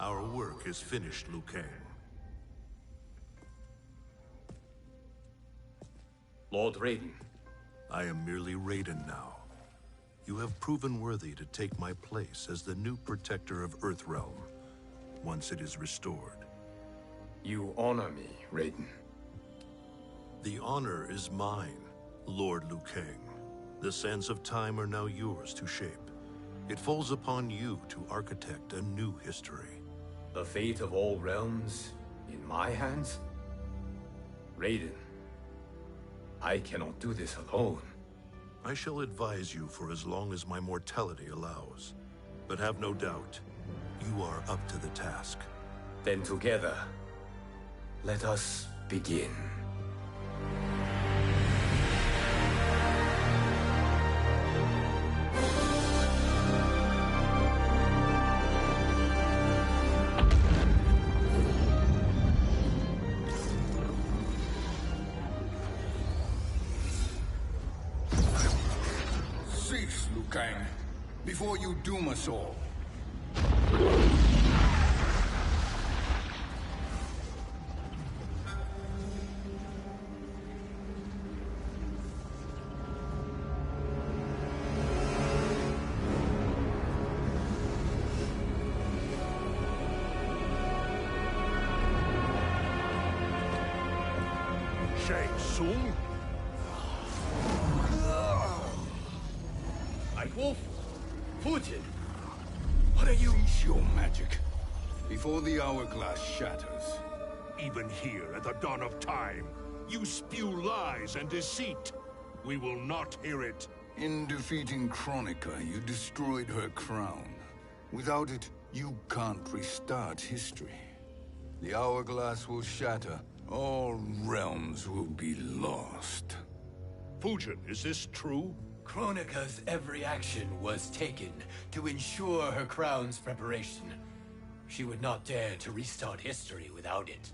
Our work is finished, Liu Kang. Lord Raiden. I am merely Raiden now. You have proven worthy to take my place as the new protector of Earthrealm, once it is restored. You honor me, Raiden. The honor is mine, Lord Liu Kang. The sands of time are now yours to shape. It falls upon you to architect a new history. The fate of all realms in my hands? Raiden, I cannot do this alone. I shall advise you for as long as my mortality allows. But have no doubt, you are up to the task. Then together, let us begin. Cease, Liu Kang, before you doom us all. Shang Tsung? Wolf? Fujin? What are you? Cease your magic, before the hourglass shatters. Even here at the dawn of time, you spew lies and deceit. We will not hear it. In defeating Kronika, you destroyed her crown. Without it, you can't restart history. The hourglass will shatter. All realms will be lost. Fujin, is this true? Kronika's every action was taken to ensure her crown's preparation. She would not dare to restart history without it.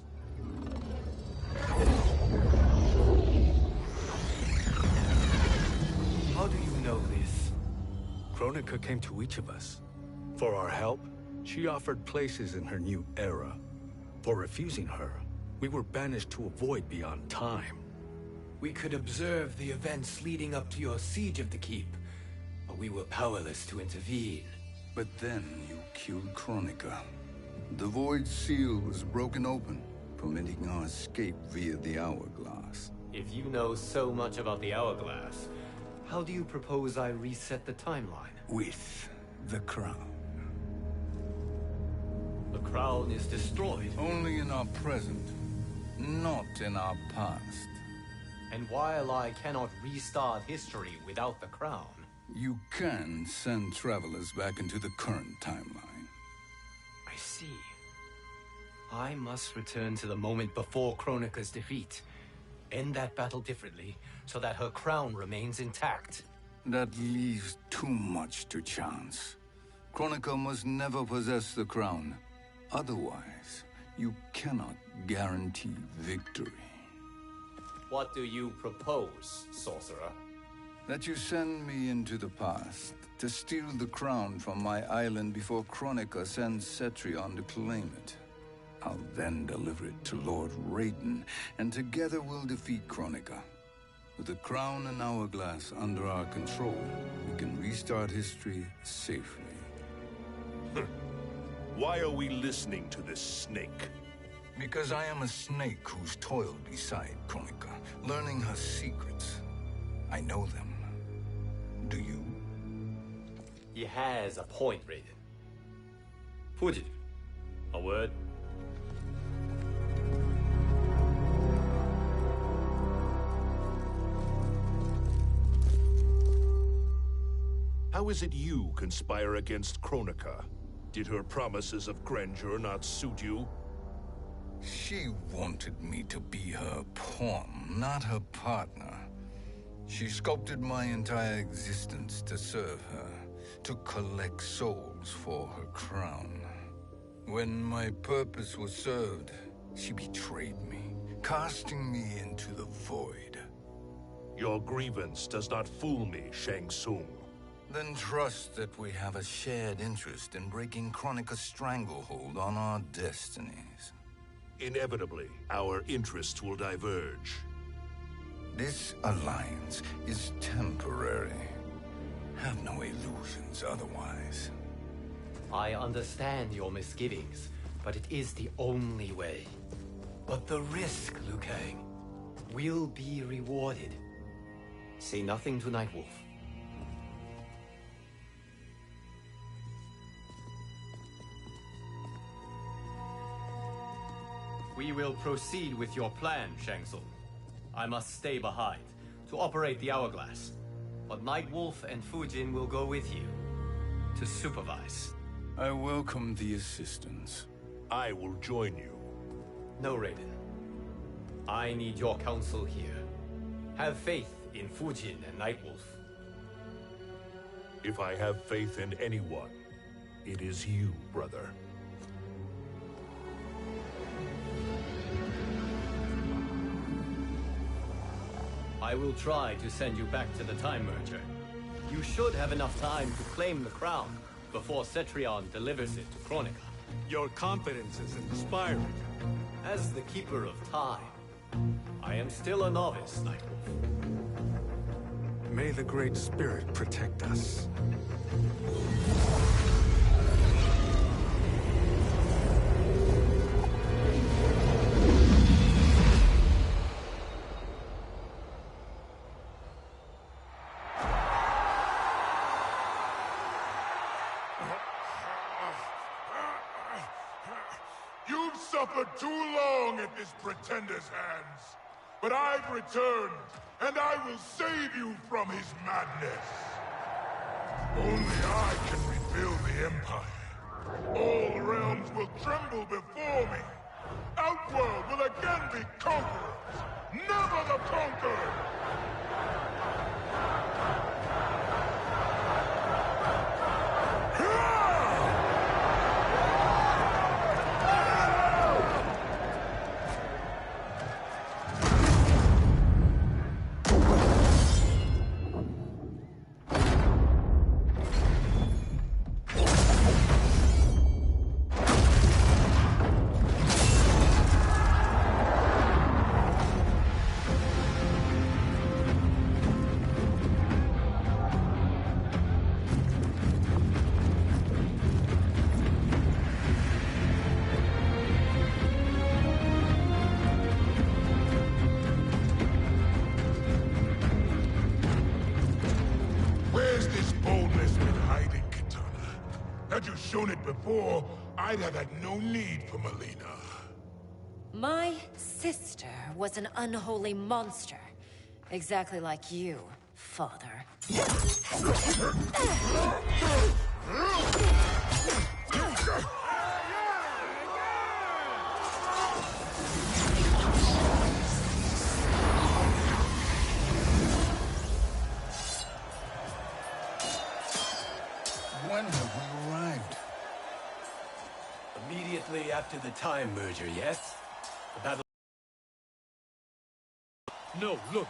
How do you know this? Kronika came to each of us. For our help, she offered places in her new era. For refusing her, we were banished to a void beyond time. We could observe the events leading up to your siege of the keep, but we were powerless to intervene. But then you killed Kronika. The Void Seal was broken open, permitting our escape via the hourglass. If you know so much about the hourglass, how do you propose I reset the timeline? With the crown. The crown is destroyed. Only in our present, not in our past. And while I cannot restart history without the crown... You can send travelers back into the current timeline. I see. I must return to the moment before Kronika's defeat. End that battle differently, so that her crown remains intact. That leaves too much to chance. Kronika must never possess the crown. Otherwise, you cannot guarantee victory. What do you propose, sorcerer? That you send me into the past to steal the crown from my island before Kronika sends Cetrion to claim it. I'll then deliver it to Lord Raiden, and together we'll defeat Kronika. With the crown and hourglass under our control, we can restart history safely. Why are we listening to this snake? Because I am a snake who's toiled beside Kronika, learning her secrets. I know them. Do you? He has a point, Raiden. Fujin, a word? How is it you conspire against Kronika? Did her promises of grandeur not suit you? She wanted me to be her pawn, not her partner. She sculpted my entire existence to serve her, to collect souls for her crown. When my purpose was served, she betrayed me, casting me into the void. Your grievance does not fool me, Shang Tsung. Then trust that we have a shared interest in breaking Kronika's stranglehold on our destinies. Inevitably, our interests will diverge. This alliance is temporary. Have no illusions otherwise. I understand your misgivings, but it is the only way. But the risk, Liu Kang, will be rewarded. Say nothing to Nightwolf. We will proceed with your plan, Shang Tsung. I must stay behind to operate the Hourglass. But Nightwolf and Fujin will go with you to supervise. I welcome the assistance. I will join you. No, Raiden. I need your counsel here. Have faith in Fujin and Nightwolf. If I have faith in anyone, it is you, brother. I will try to send you back to the Time Merger. You should have enough time to claim the crown before Cetrion delivers it to Kronika. Your confidence is inspiring. As the Keeper of Time, I am still a novice, Nightwolf. May the Great Spirit protect us. You've suffered too long at this pretender's hands. But I've returned, and I will save you from his madness. Only I can rebuild the Empire. All realms will tremble before me. Outworld will again be conquerors, never the conquered! Had you shown it before, I'd have had no need for Melina. My sister was an unholy monster. Exactly like you, father. When have we arrived? Immediately after the Time Merger, yes? The battle... No, look!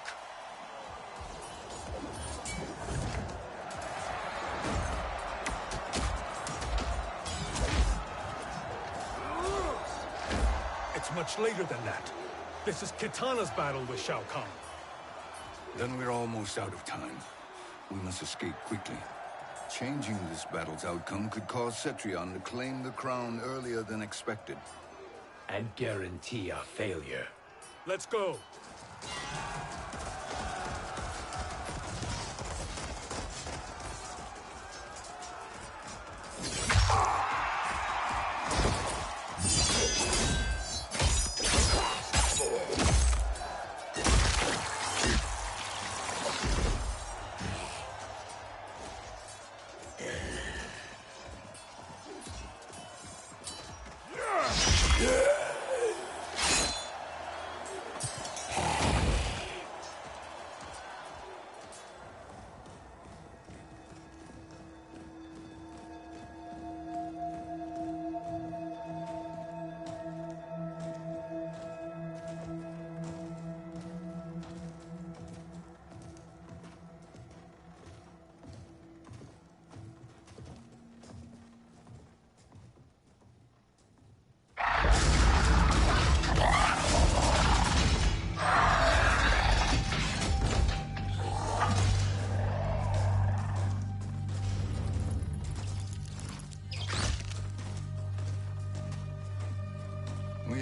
It's much later than that. This is Kitana's battle with Shao Kahn. Then we're almost out of time. We must escape quickly. Changing this battle's outcome could cause Cetrion to claim the crown earlier than expected. And guarantee a failure. Let's go!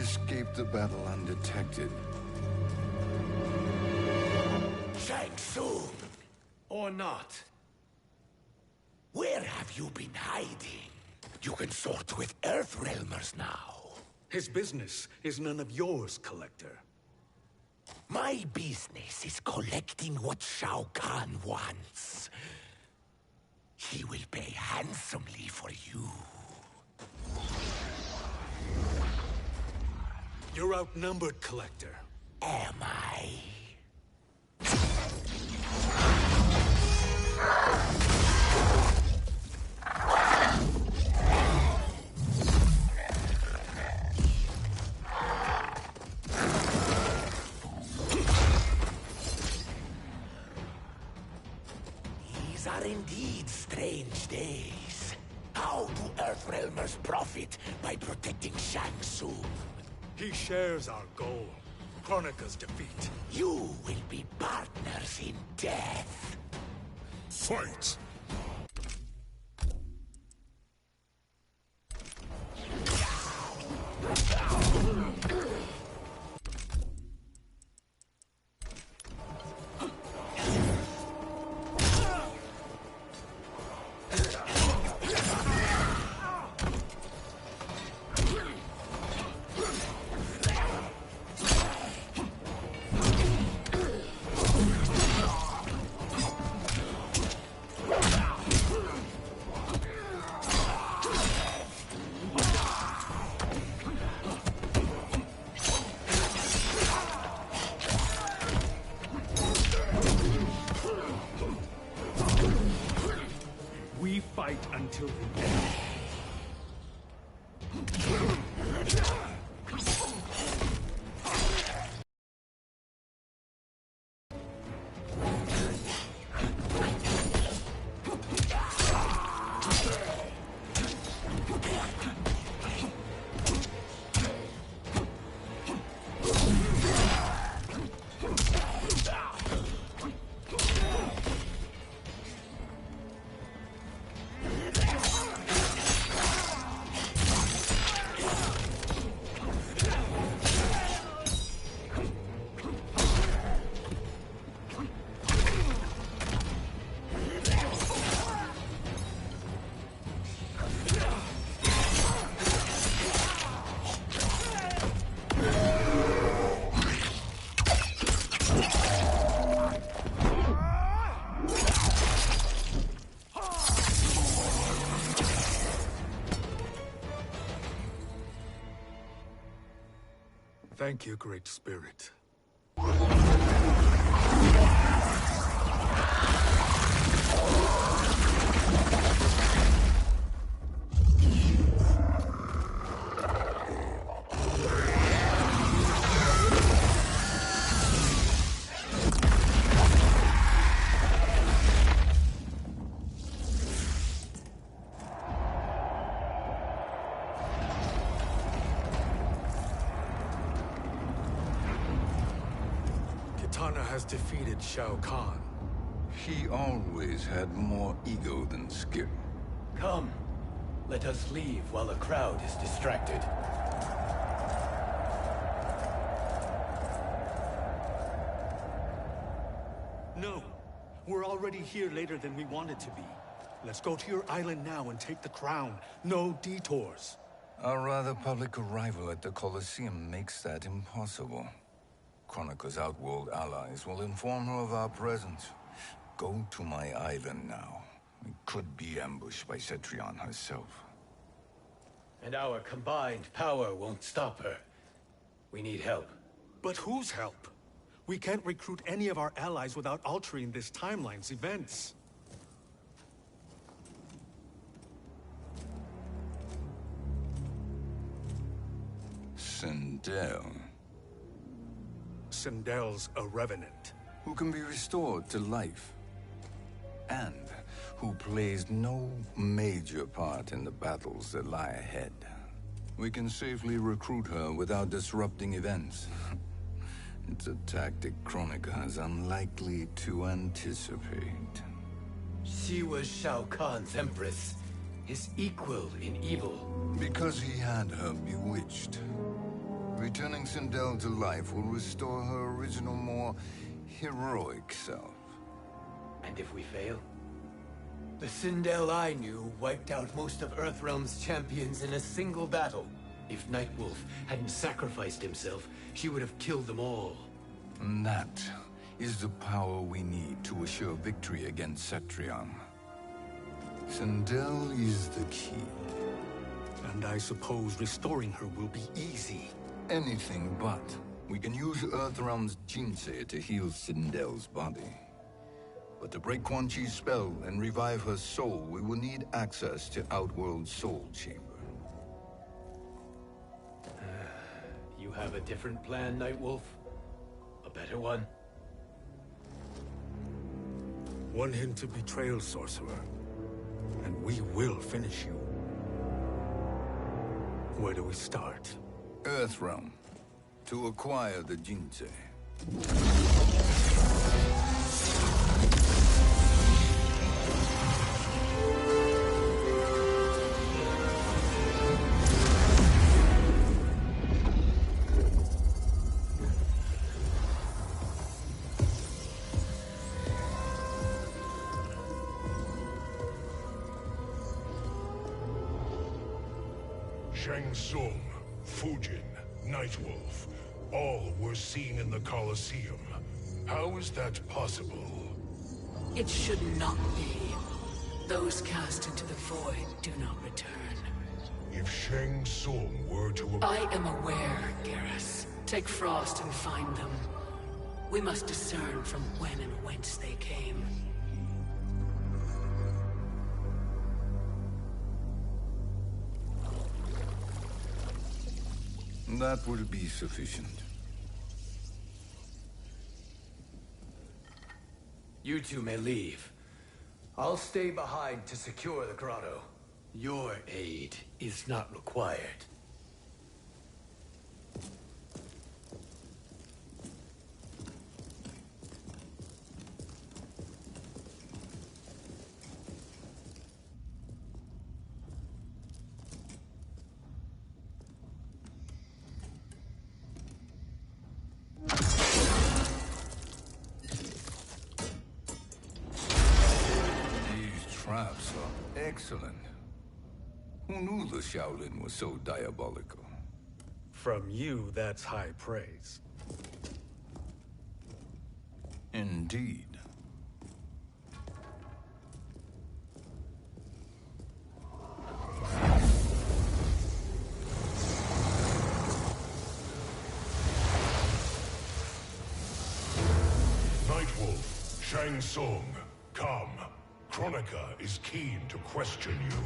escaped the battle undetected. Shang Tsung! Or not. Where have you been hiding? You can sort with Earthrealmers now. His business is none of yours, Collector. My business is collecting what Shao Kahn wants. He will pay handsomely for you. You're outnumbered, Collector. Am I? These are indeed strange days. How do Earthrealmers profit by protecting Shang Tsung? He shares our goal. Kronika's defeat. You will be partners in death. Fight! We fight until the end. Thank you, Great Spirit. Kitana has defeated Shao Kahn. He always had more ego than skill. Come, let us leave while the crowd is distracted. No, we're already here later than we wanted to be. Let's go to your island now and take the crown. No detours. Our rather public arrival at the Colosseum makes that impossible. Kronika's outworld allies will inform her of our presence. Go to my island now. We could be ambushed by Cetrion herself. And our combined power won't stop her. We need help. But whose help? We can't recruit any of our allies without altering this timeline's events. Sindel, Sindel's a revenant. who can be restored to life, and who plays no major part in the battles that lie ahead. We can safely recruit her without disrupting events. It's a tactic Kronika is unlikely to anticipate. She was Shao Kahn's empress, his equal in evil. Because he had her bewitched. returning Sindel to life will restore her original, more heroic self. And if we fail? The Sindel I knew wiped out most of Earthrealm's champions in a single battle. If Nightwolf hadn't sacrificed himself, she would have killed them all. And that is the power we need to assure victory against Cetrion. Sindel is the key. And I suppose restoring her will be easy. Anything but. We can use Earthrealm's Jinsei to heal Sindel's body. But to break Quan Chi's spell and revive her soul, we will need access to Outworld's Soul Chamber. You have a different plan, Nightwolf? A better one? One hint of betrayal, Sorcerer, and we will finish you. Where do we start? Earthrealm. To acquire the Jinsei. Shang Tsung, Fujin, Nightwolf, all were seen in the Colosseum. How is that possible? It should not be. Those cast into the void do not return. If Shang Tsung were to... I am aware, Garrus. Take Frost and find them. We must discern from when and whence they came. That will be sufficient. You two may leave. I'll stay behind to secure the grotto. Your aid is not required. Traps are excellent. Who knew the Shaolin was so diabolical? From you, that's high praise. Indeed. Nightwolf, Shang Tsung, come. Kronika is keen to question you.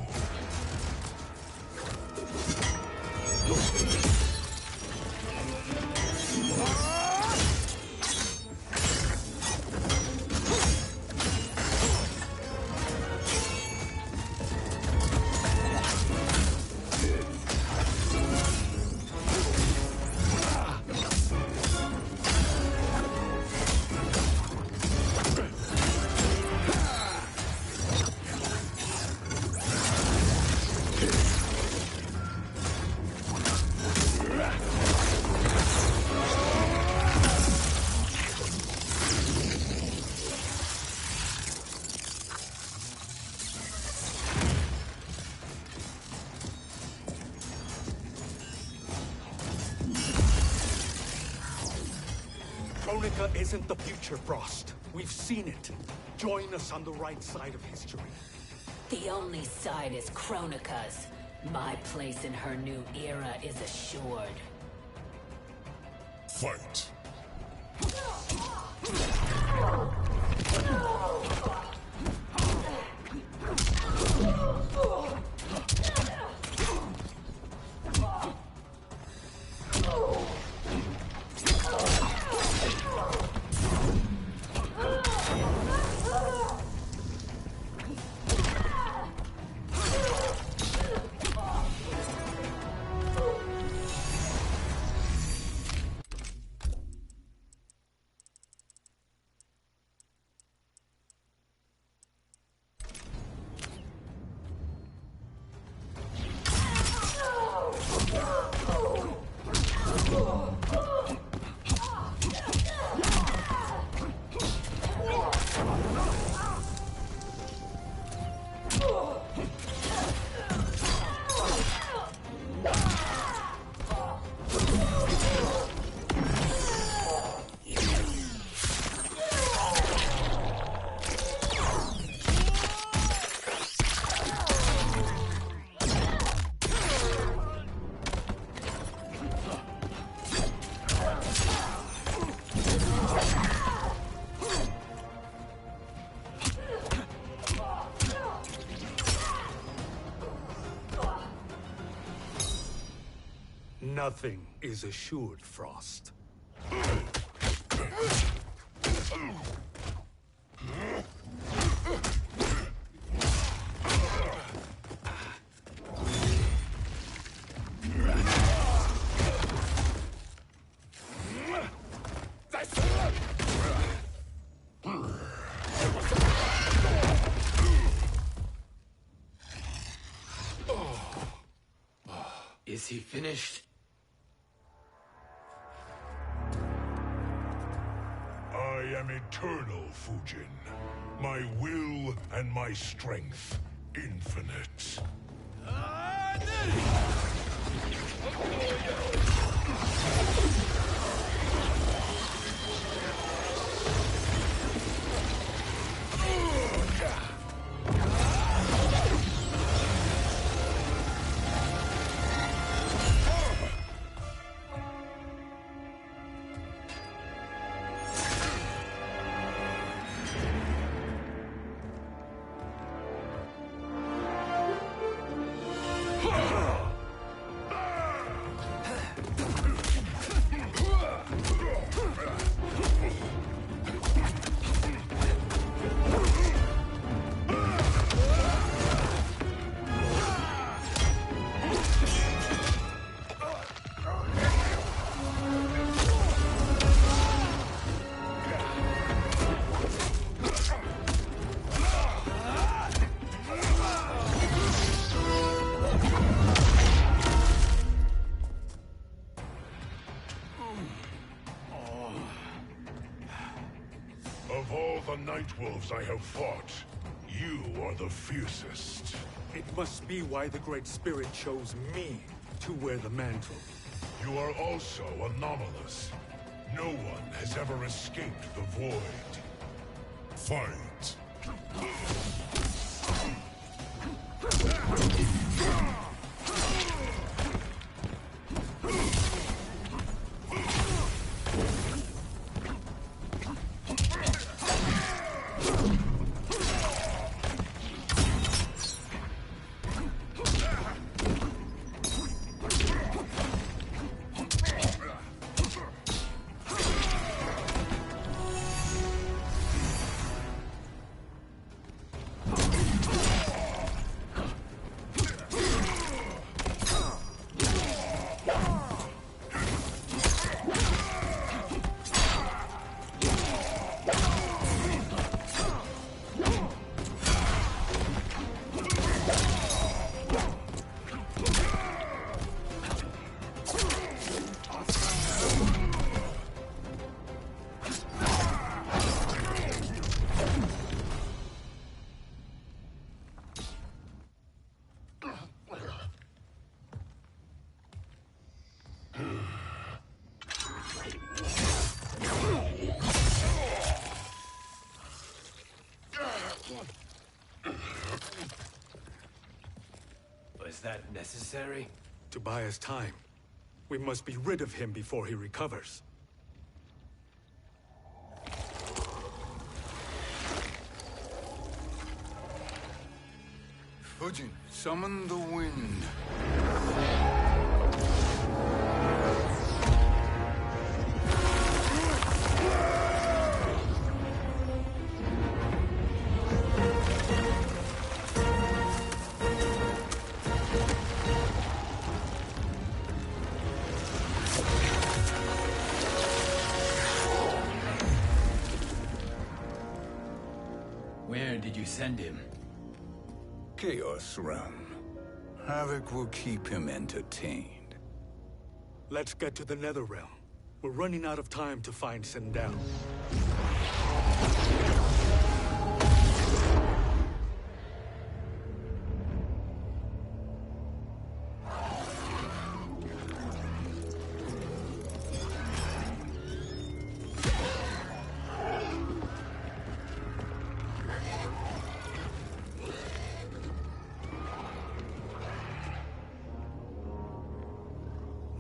Kronika isn't the future, Frost. We've seen it. Join us on the right side of history. The only side is Kronika's. My place in her new era is assured. Fight. Nothing is assured, Frost. Is he finished? I am eternal, Fujin. My will and my strength, infinite. Of all the Nightwolves I have fought, you are the fiercest. It must be why the Great Spirit chose me to wear the mantle. You are also anomalous. No one has ever escaped the void. Fight! Was that necessary? To buy us time. We must be rid of him before he recovers. Fujin, summon the wind. Where did you send him? Chaos Realm. Havoc will keep him entertained. Let's get to the Netherrealm. We're running out of time to find Sindel.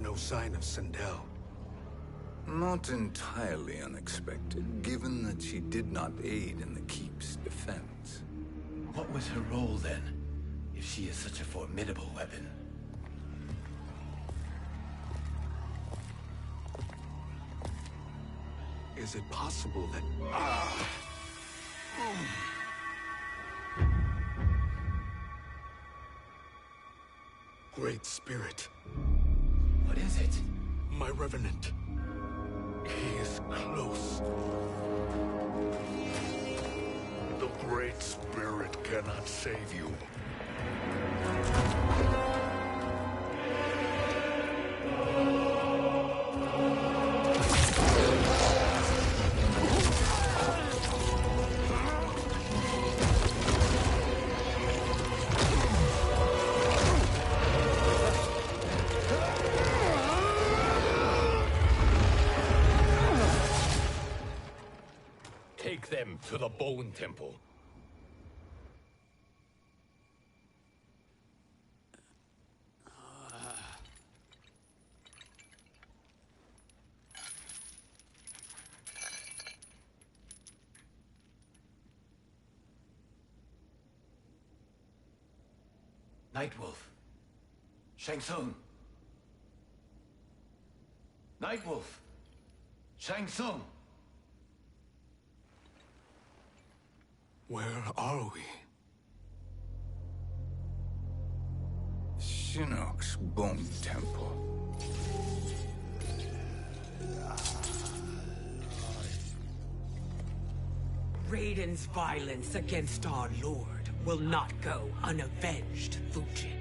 No sign of Sindel. Not entirely unexpected, given that she did not aid in the Keep's defense. What was her role then, if she is such a formidable weapon? is it possible that... Great Spirit. What is it? My Revenant. He is close. The Great Spirit cannot save you. Take them to the Bone Temple. Nightwolf. Shang Tsung. Nightwolf. Shang Tsung. Where are we? Shinnok's Bone Temple. Raiden's violence against our Lord will not go unavenged, Fujin.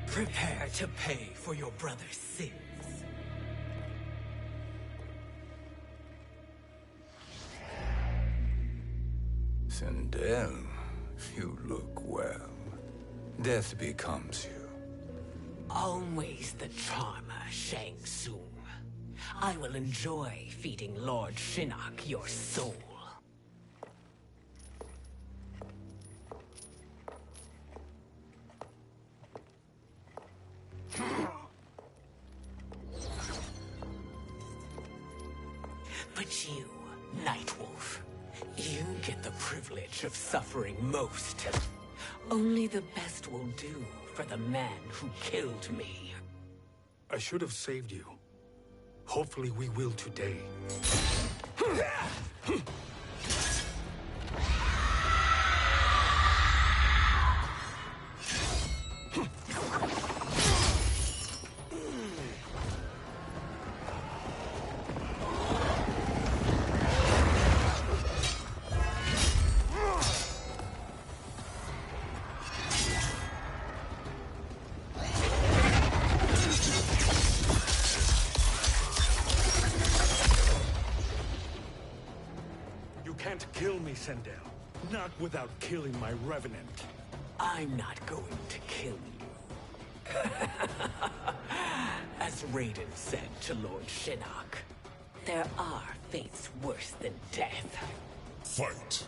Prepare to pay for your brother's sins. Sindel, you look well. Death becomes you. Always the charmer, Shang Tsung. I will enjoy feeding Lord Shinnok your soul. But you, Nightwolf, you get the privilege of suffering most. Only the best will do for the man who killed me. I should have saved you. Hopefully we will today. Kill me, Sindel. Not without killing my Revenant. I'm not going to kill you. As Raiden said to Lord Shinnok, there are fates worse than death. Fight!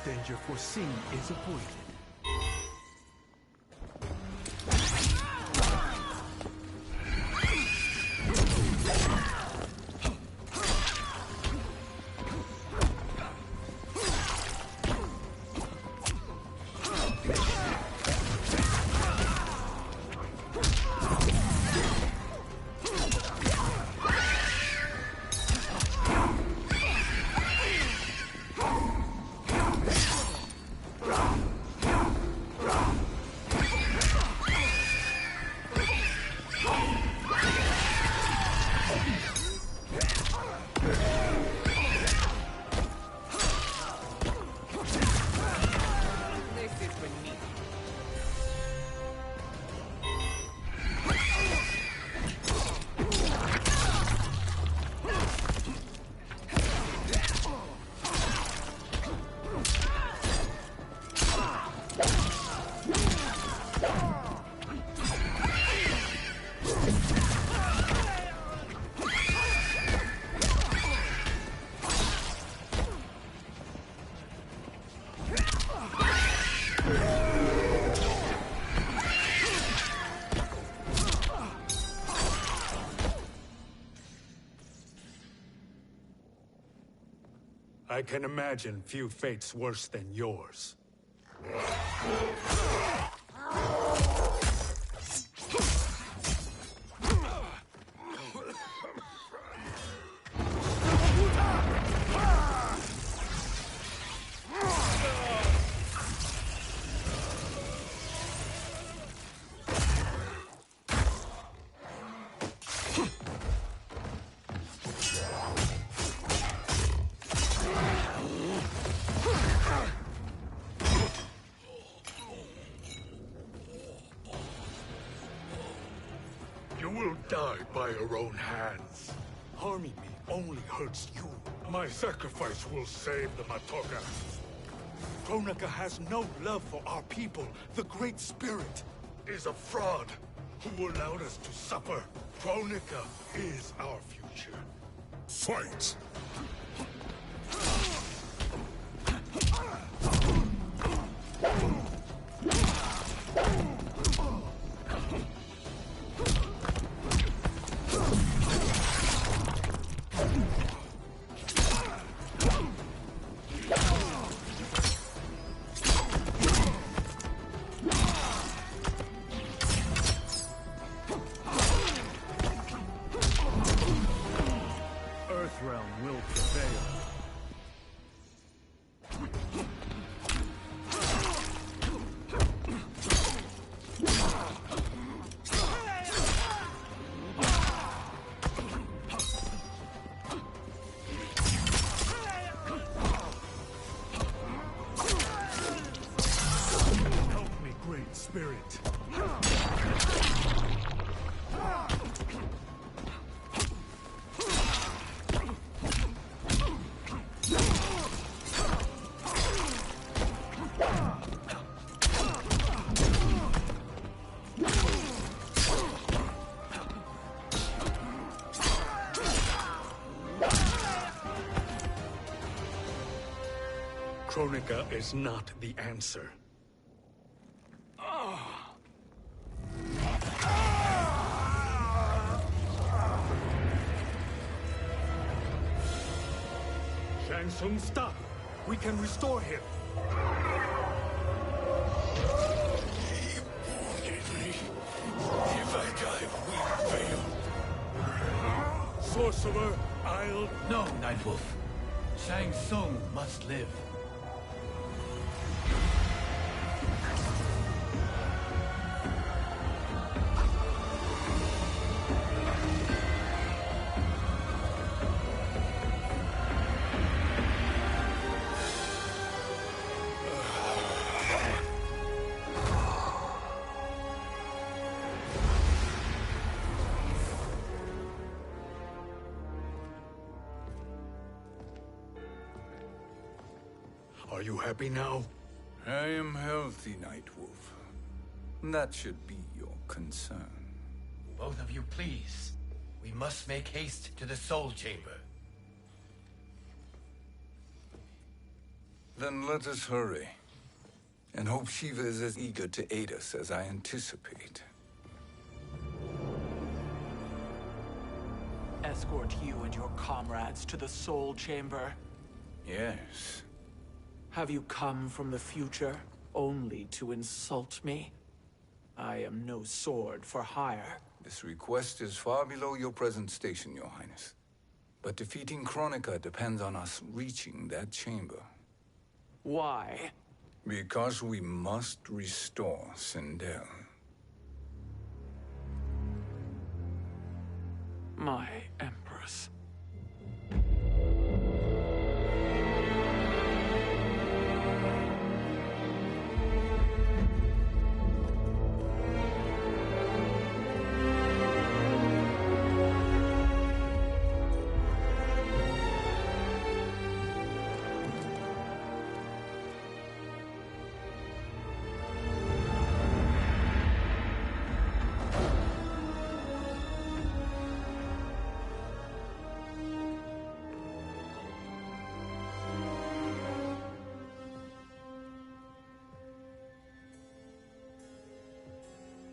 Danger foreseen is avoided. I can imagine few fates worse than yours. You will die by your own hands. Harming me only hurts you. My sacrifice will save the Matoga. Kronika has no love for our people. The Great Spirit Is a fraud who allowed us to suffer. Kronika is our future. Fight! Earthrealm will prevail. Help me, Great Spirit. Kronika is not the answer. Shang Tsung, stop! We can restore him. If I die, we fail. Sorcerer, I'll... No, Nightwolf. Shang Tsung must live. Are you happy now? I am healthy, Nightwolf. That should be your concern. Both of you, please. We must make haste to the Soul Chamber. Then let us hurry. And hope Shiva is as eager to aid us as I anticipate. Escort you and your comrades to the Soul Chamber. Yes. Have you come from the future only to insult me? I am no sword for hire. This request is far below your present station, Your Highness. But defeating Kronika depends on us reaching that chamber. Why? Because we must restore Sindel. My Empress.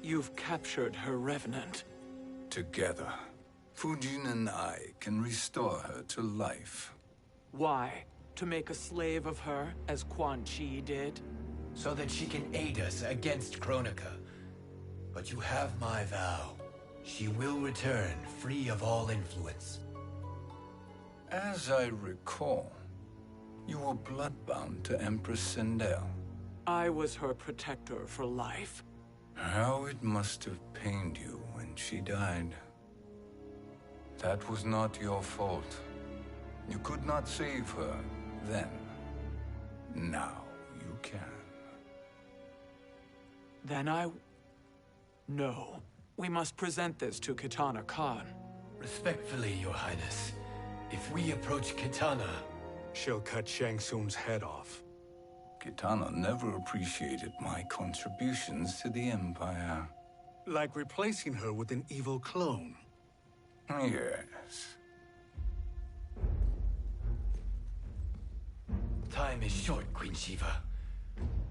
You've captured her revenant. Together, Fujin and I can restore her to life. Why? To make a slave of her, as Quan Chi did? So that she can aid us against Kronika. But you have my vow. She will return free of all influence. As I recall, you were bloodbound to Empress Sindel. I was her protector for life. How it must have pained you when she died. That was not your fault. You could not save her then. Now you can. Then No. We must present this to Kitana Khan. Respectfully, Your Highness, if we approach Kitana... She'll cut Shang Tsung's head off. Kitana never appreciated my contributions to the Empire. Like replacing her with an evil clone. Yes. Time is short, Queen Shiva.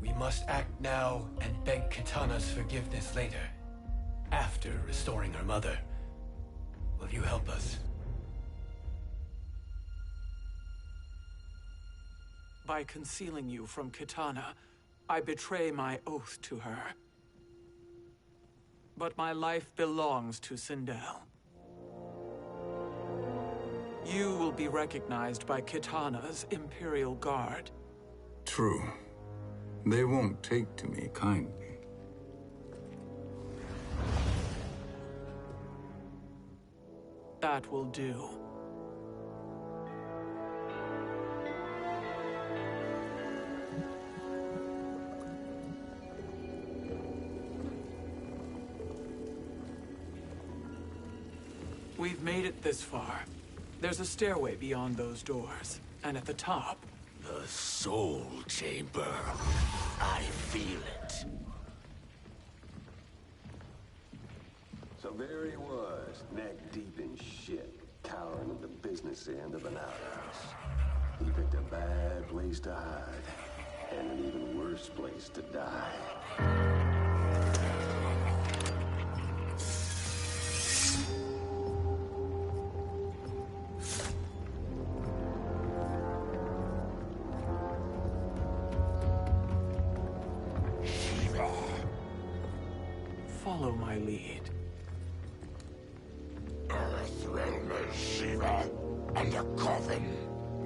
We must act now and beg Kitana's forgiveness later. After restoring her mother. Will you help us? By concealing you from Kitana, I betray my oath to her. But my life belongs to Sindel. You will be recognized by Kitana's Imperial Guard. True. They won't take to me kindly. That will do. We've made it this far. There's a stairway beyond those doors, and at the top... The Soul Chamber. I feel it. So there he was, neck deep in shit, cowering at the business end of an outhouse. He picked a bad place to hide, and an even worse place to die. Follow my lead. Earthrealm is Shiva, and a coffin.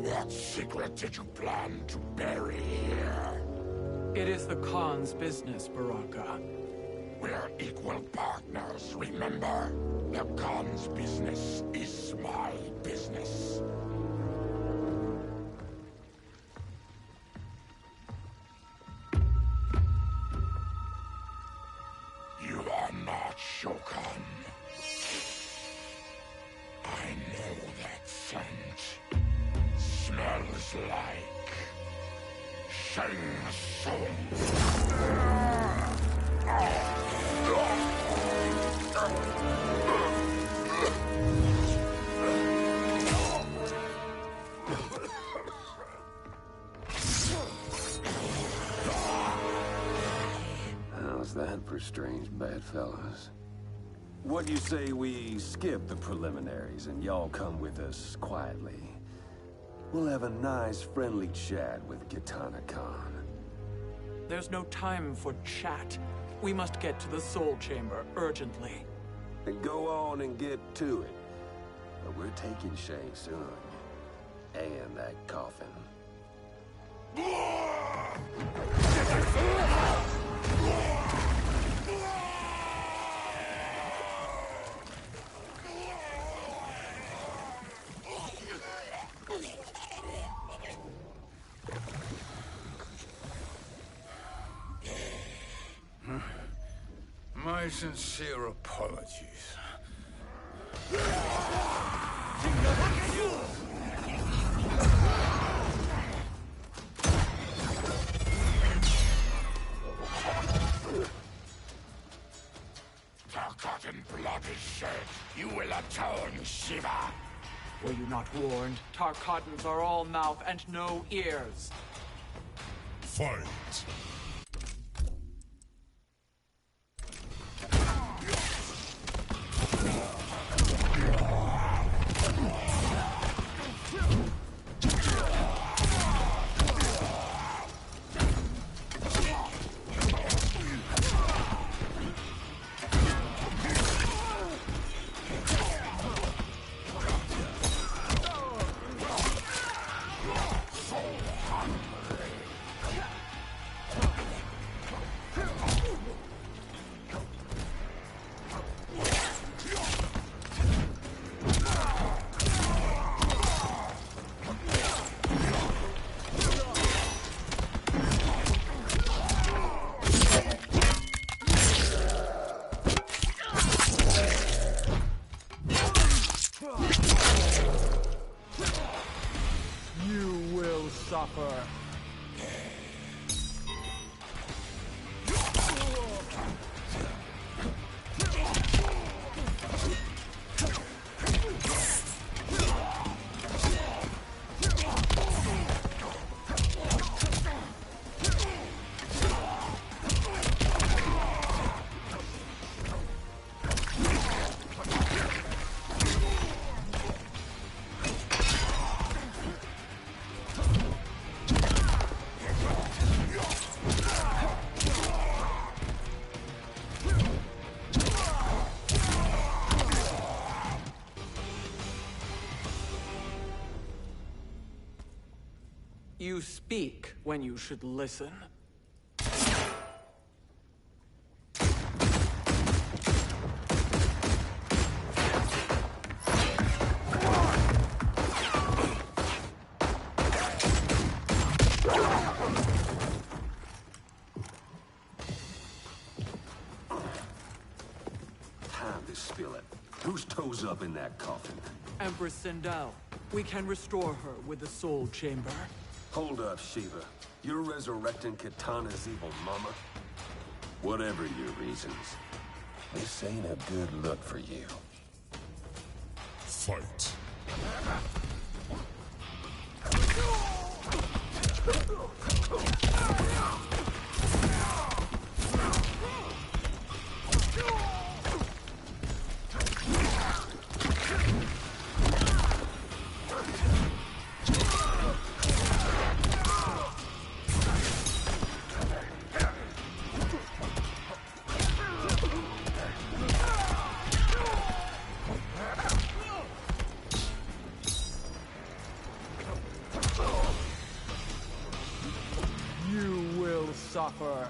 What secret did you plan to bury here? It is the Khan's business, Baraka. We're equal partners, remember? The Khan's business is my business. You are not Shokan. I know that scent. Smells like Shang Tsung. How's that for strange bedfellows? What do you say we skip the preliminaries and y'all come with us quietly? We'll have a nice friendly chat with Kitana Khan. There's no time for chat. We must get to the Soul Chamber urgently. Then go on and get to it. But we're taking Shang Tsung. And that coffin. My sincere apologies. Tarkatan blood is shed. You will atone, Shiva. Were you not warned? Tarkatans are all mouth and no ears. Fight. suffer. You speak when you should listen. Time to spill it. Whose toes up in that coffin? Empress Sindel. We can restore her with the Soul Chamber. Hold up, Shiva. You're resurrecting Kitana's evil mama? Whatever your reasons, this ain't a good look for you. Fight. You will suffer.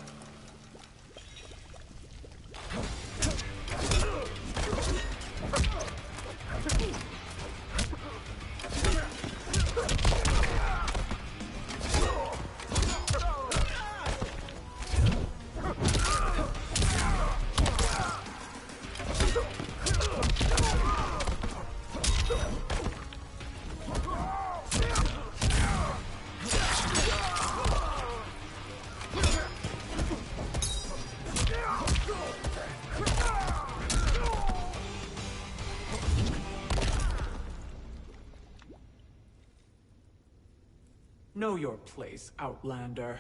Know your place, Outlander.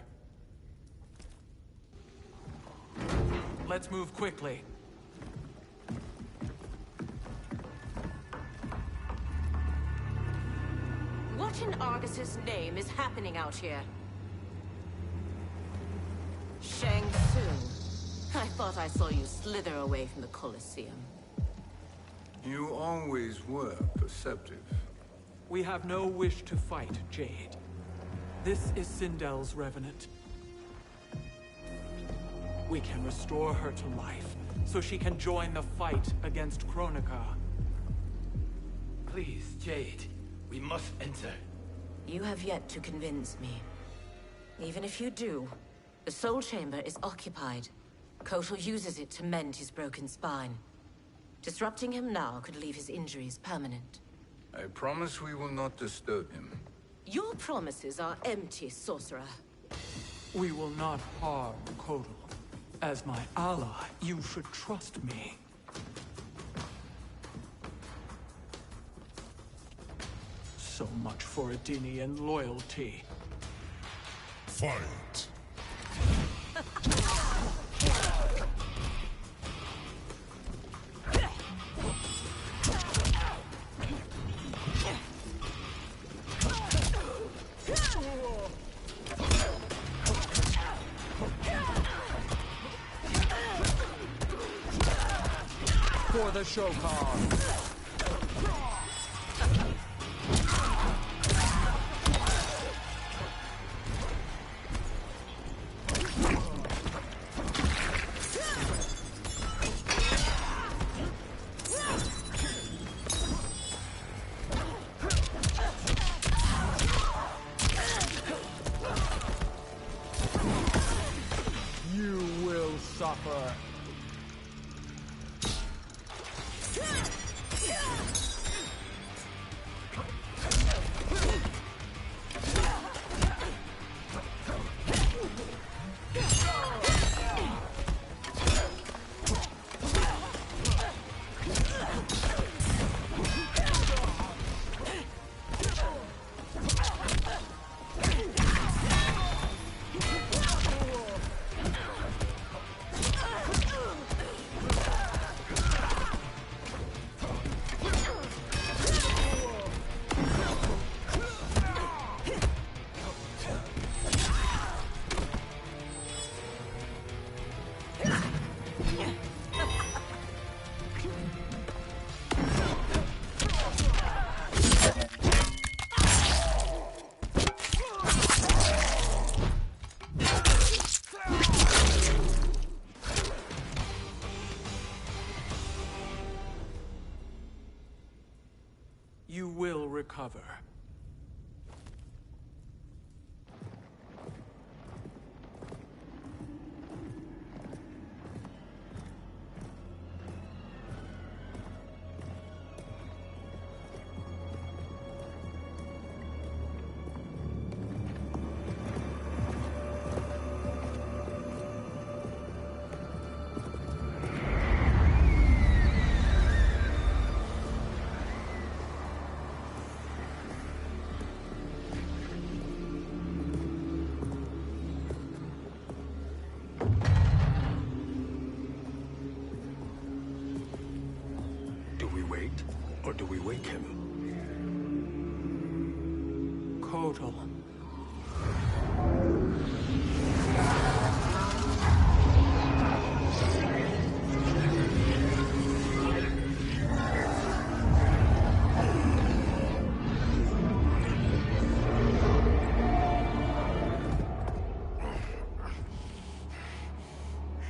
Let's move quickly. What in Argus's name is happening out here? Shang Tsung. I thought I saw you slither away from the Colosseum. You always were perceptive. We have no wish to fight, Jade. This is Sindel's revenant. We can restore her to life, so she can join the fight against Kronika. Please, Jade. We must enter. You have yet to convince me. Even if you do, the Soul Chamber is occupied. Kotal uses it to mend his broken spine. Disrupting him now could leave his injuries permanent. I promise we will not disturb him. Your promises are empty, sorcerer. We will not harm Kotal. As my ally, you should trust me. So much for Adenian loyalty. Fight. For the Shokan. You will suffer. recover. Do we wait, or do we wake him? Kotal.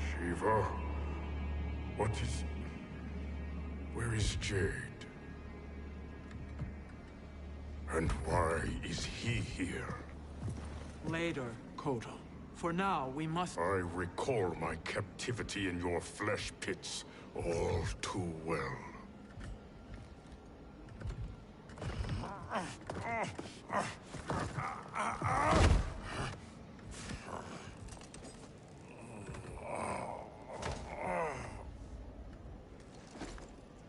Shiva? What is... Where is Jade? And why is he here? Later, Kotal. For now, we must... I recall my captivity in your flesh pits all too well.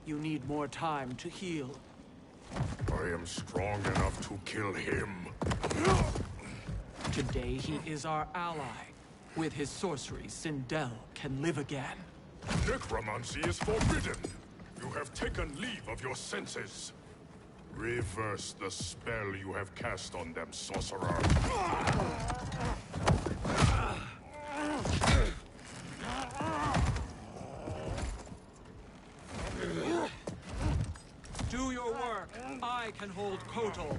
You need more time to heal. I am strong enough to kill him. Today he is our ally. With his sorcery, Sindel can live again. Necromancy is forbidden. You have taken leave of your senses. Reverse the spell you have cast on them, sorcerer. Do your work. I can hold Kotal.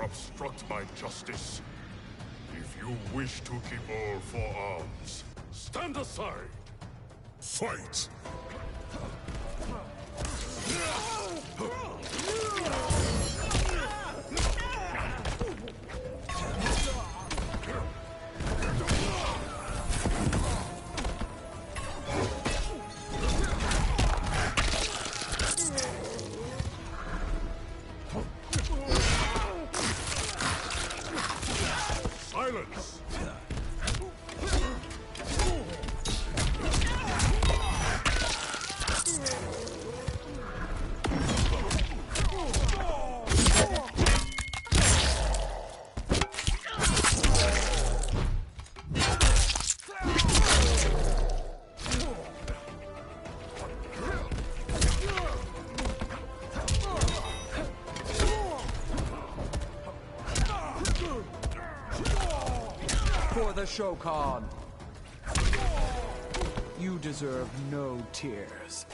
Obstruct my justice. If you wish to keep all four arms, stand aside. Fight! Silence! For the Shokan. You deserve no tears.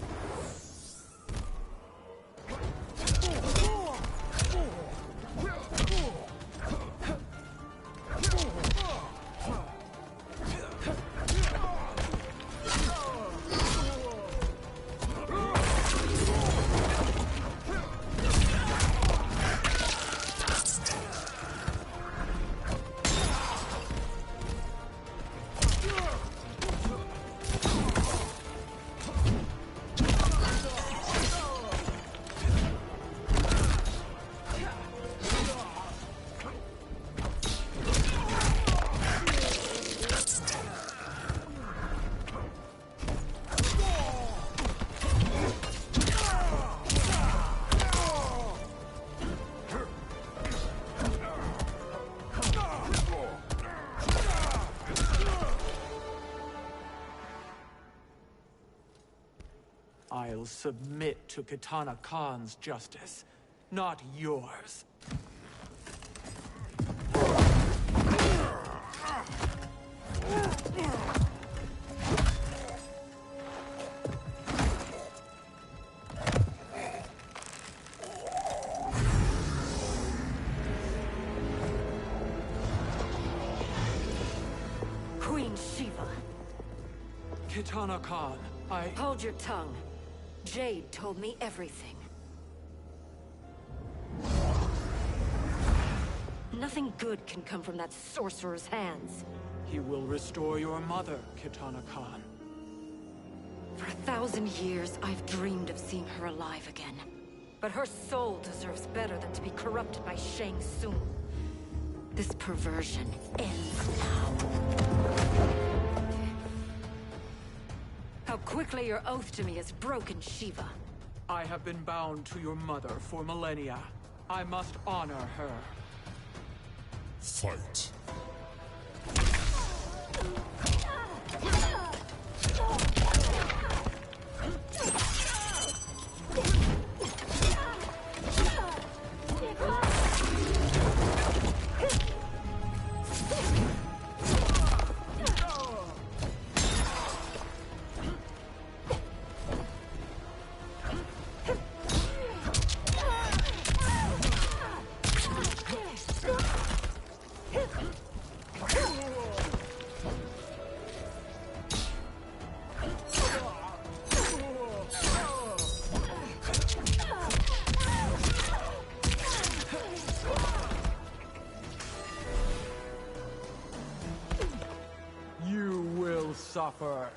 I'll submit to Kitana Khan's justice, not yours. Queen Shiva. Kitana Khan, Hold your tongue. Jade told me everything. Nothing good can come from that sorcerer's hands. He will restore your mother, Kitana Khan. For 1,000 years, I've dreamed of seeing her alive again. But her soul deserves better than to be corrupted by Shang Tsung. This perversion ends now. How quickly your oath to me has broken, Shiva. I have been bound to your mother for millennia. I must honor her. Fight. Suffer.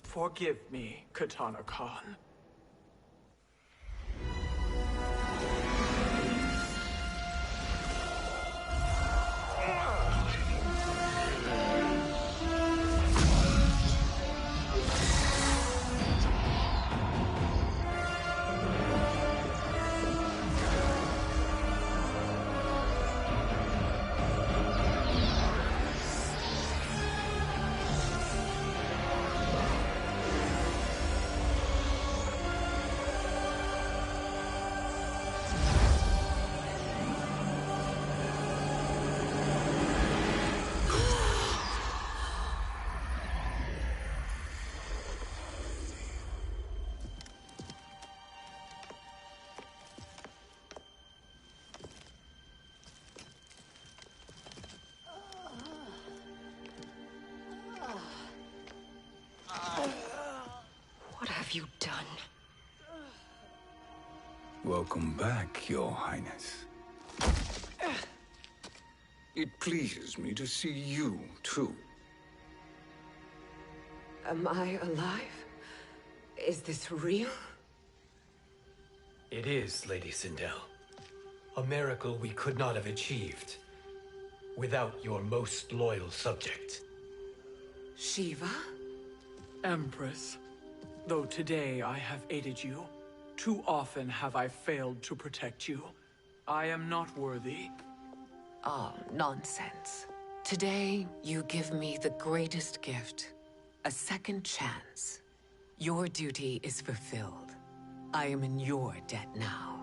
Forgive me, Kitana Khan. What have you done? Welcome back, Your Highness. It pleases me to see you, too. Am I alive? Is this real? It is, Lady Sindel. A miracle we could not have achieved without your most loyal subject. Shiva? Empress, though today I have aided you, too often have I failed to protect you. I am not worthy. Oh, nonsense. Today, you give me the greatest gift. A second chance. Your duty is fulfilled. I am in your debt now.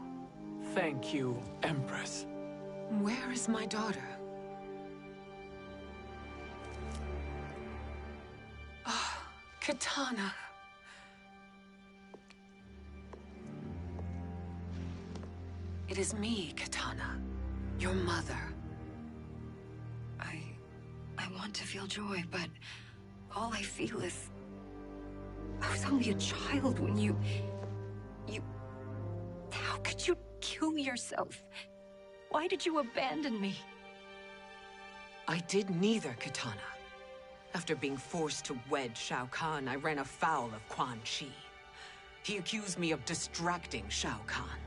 Thank you, Empress. Where is my daughter? Ah, Kitana. It is me, Kitana. Your mother. want to feel joy, but all I feel is... I was only a child when you... How could you kill yourself? Why did you abandon me? I did neither, Kitana. After being forced to wed Shao Kahn, I ran afoul of Quan Chi. He accused me of distracting Shao Kahn.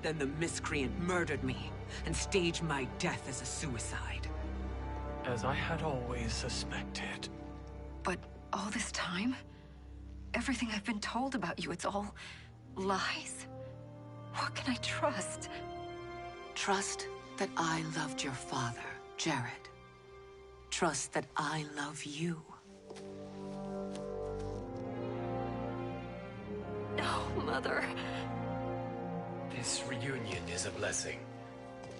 Then the miscreant murdered me and staged my death as a suicide. As I had always suspected. But all this time? Everything I've been told about you, it's all lies? What can I trust? Trust that I loved your father, Jared. Trust that I love you. No, Mother. This reunion is a blessing,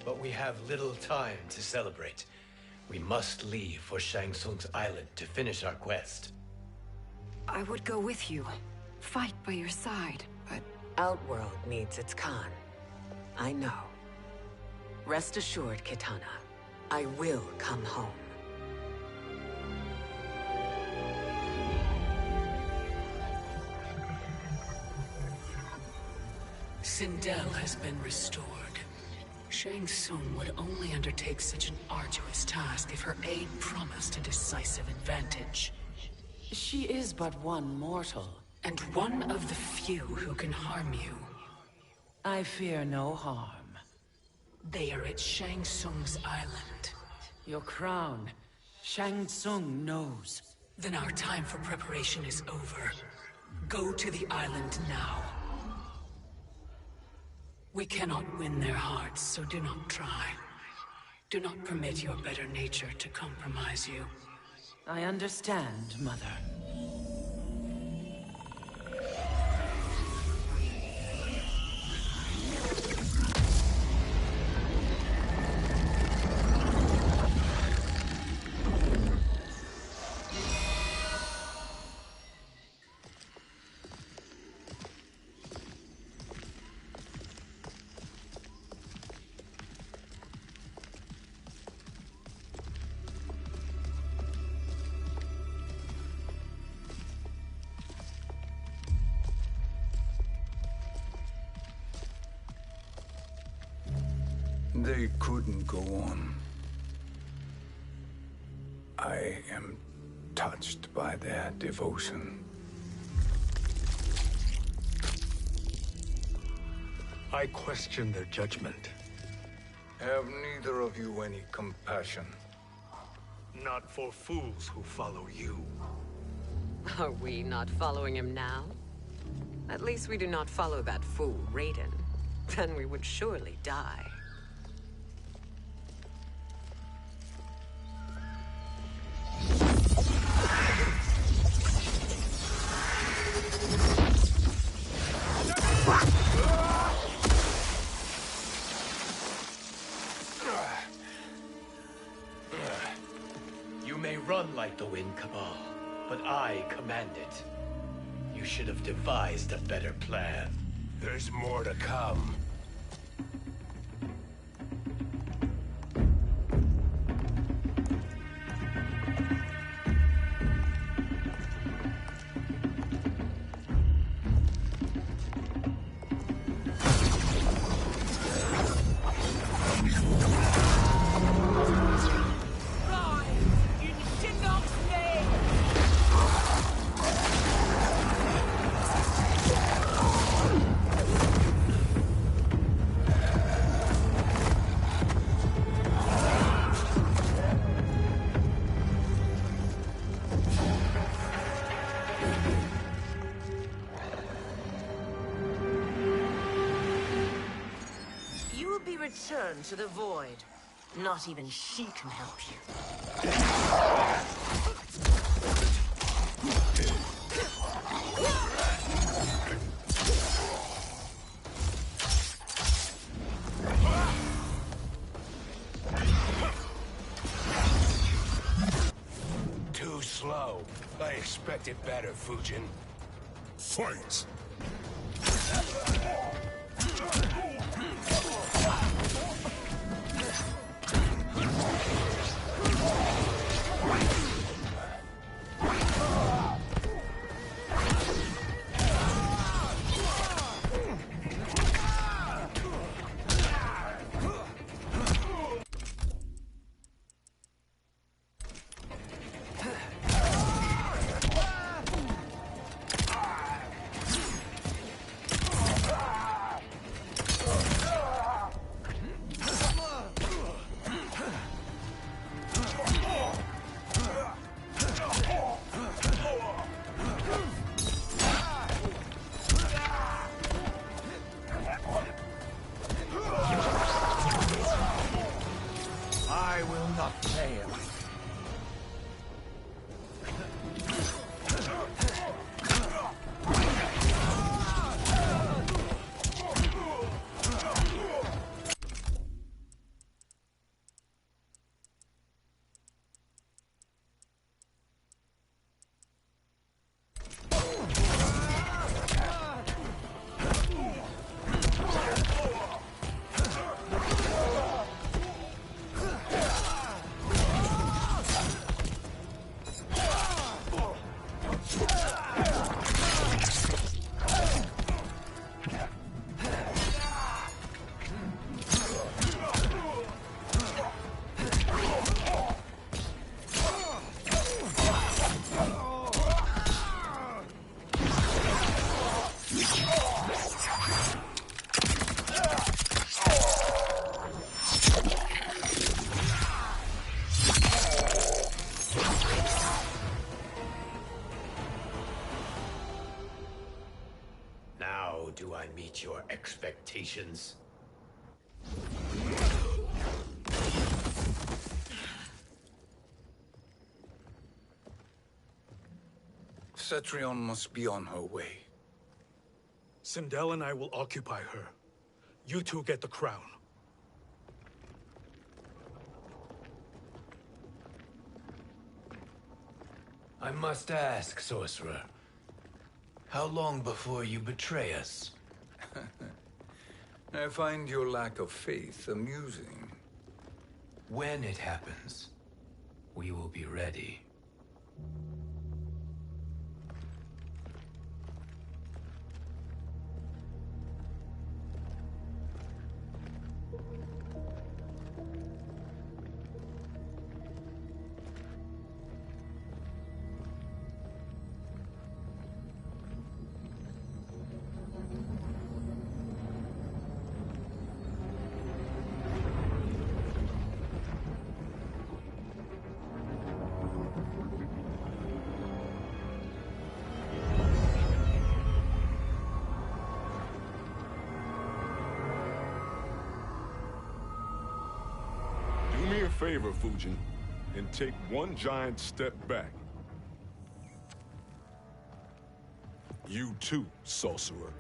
but we have little time to celebrate. We must leave for Shang Tsung's island to finish our quest. I would go with you, fight by your side, but... Outworld needs its Khan. I know. Rest assured, Kitana, I will come home. Sindel has been restored. Shang Tsung would only undertake such an arduous task if her aid promised a decisive advantage. She is but one mortal, and one of the few who can harm you. I fear no harm. They are at Shang Tsung's island. Your crown, Shang Tsung knows. Then our time for preparation is over. Go to the island now. We cannot win their hearts, so do not try. Do not permit your better nature to compromise you. I understand, Mother. They couldn't go on. I am touched by their devotion. I question their judgment. Have neither of you any compassion? Not for fools who follow you. Are we not following him now? At least we do not follow that fool, Raiden. Then we would surely die. You may run like the wind, Cabal, but I command it. You should have devised a better plan. There's more to come. Return to the void. Not even she can help you. Too slow. I expected better, Fujin. Fight! Right. fail. Do I meet your expectations? Cetrion must be on her way. Sindel and I will occupy her. You two get the crown. I must ask, sorcerer. How long before you betray us? I find your lack of faith amusing. When it happens, we will be ready. Do me a favor, Fujin, and take one giant step back. You too, sorcerer.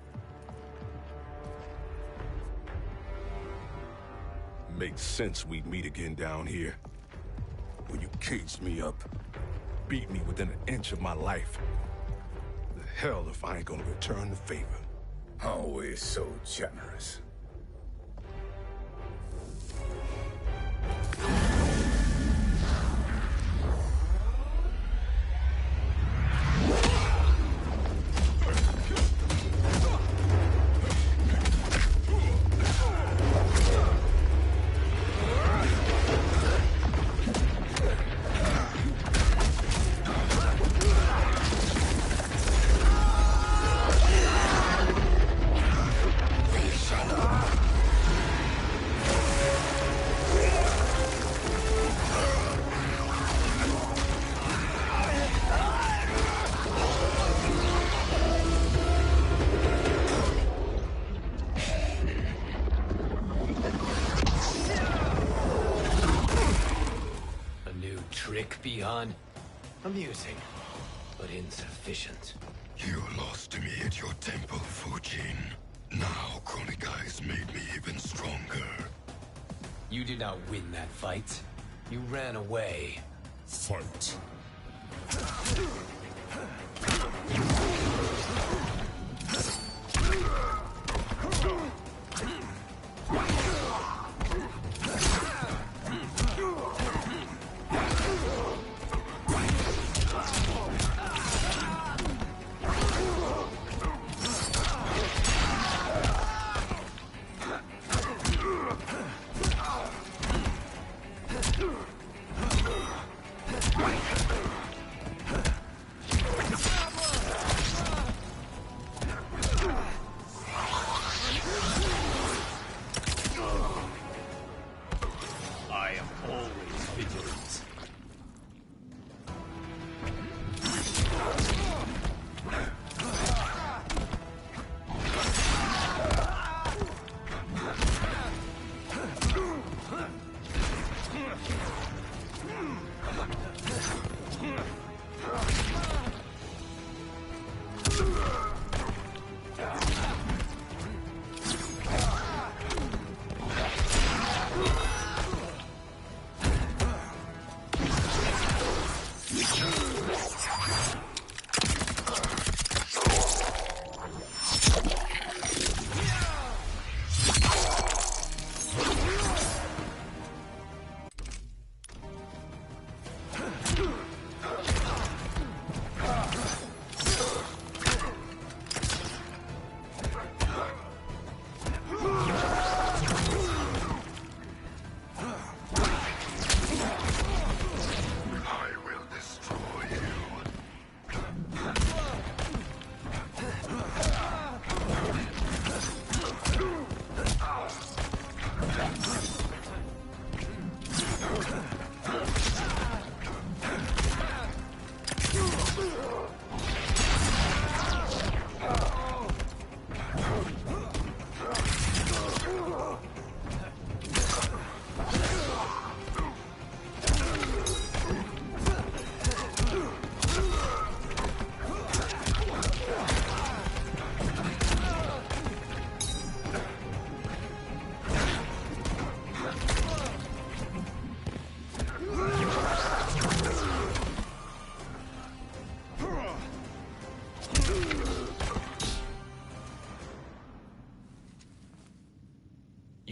Makes sense we'd meet again down here. When you caged me up, beat me within an inch of my life. The hell if I ain't gonna return the favor. Always so generous. Beyond amusing, but insufficient. You lost to me at your temple, Fujin. Now Kronika has made me even stronger. You did not win that fight. You ran away. Fight. Right.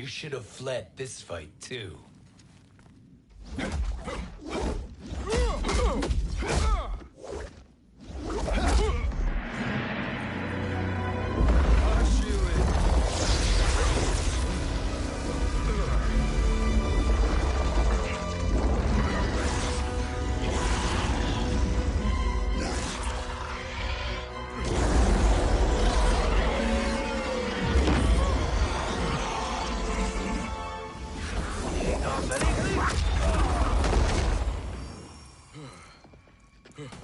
You should have fled this fight, too.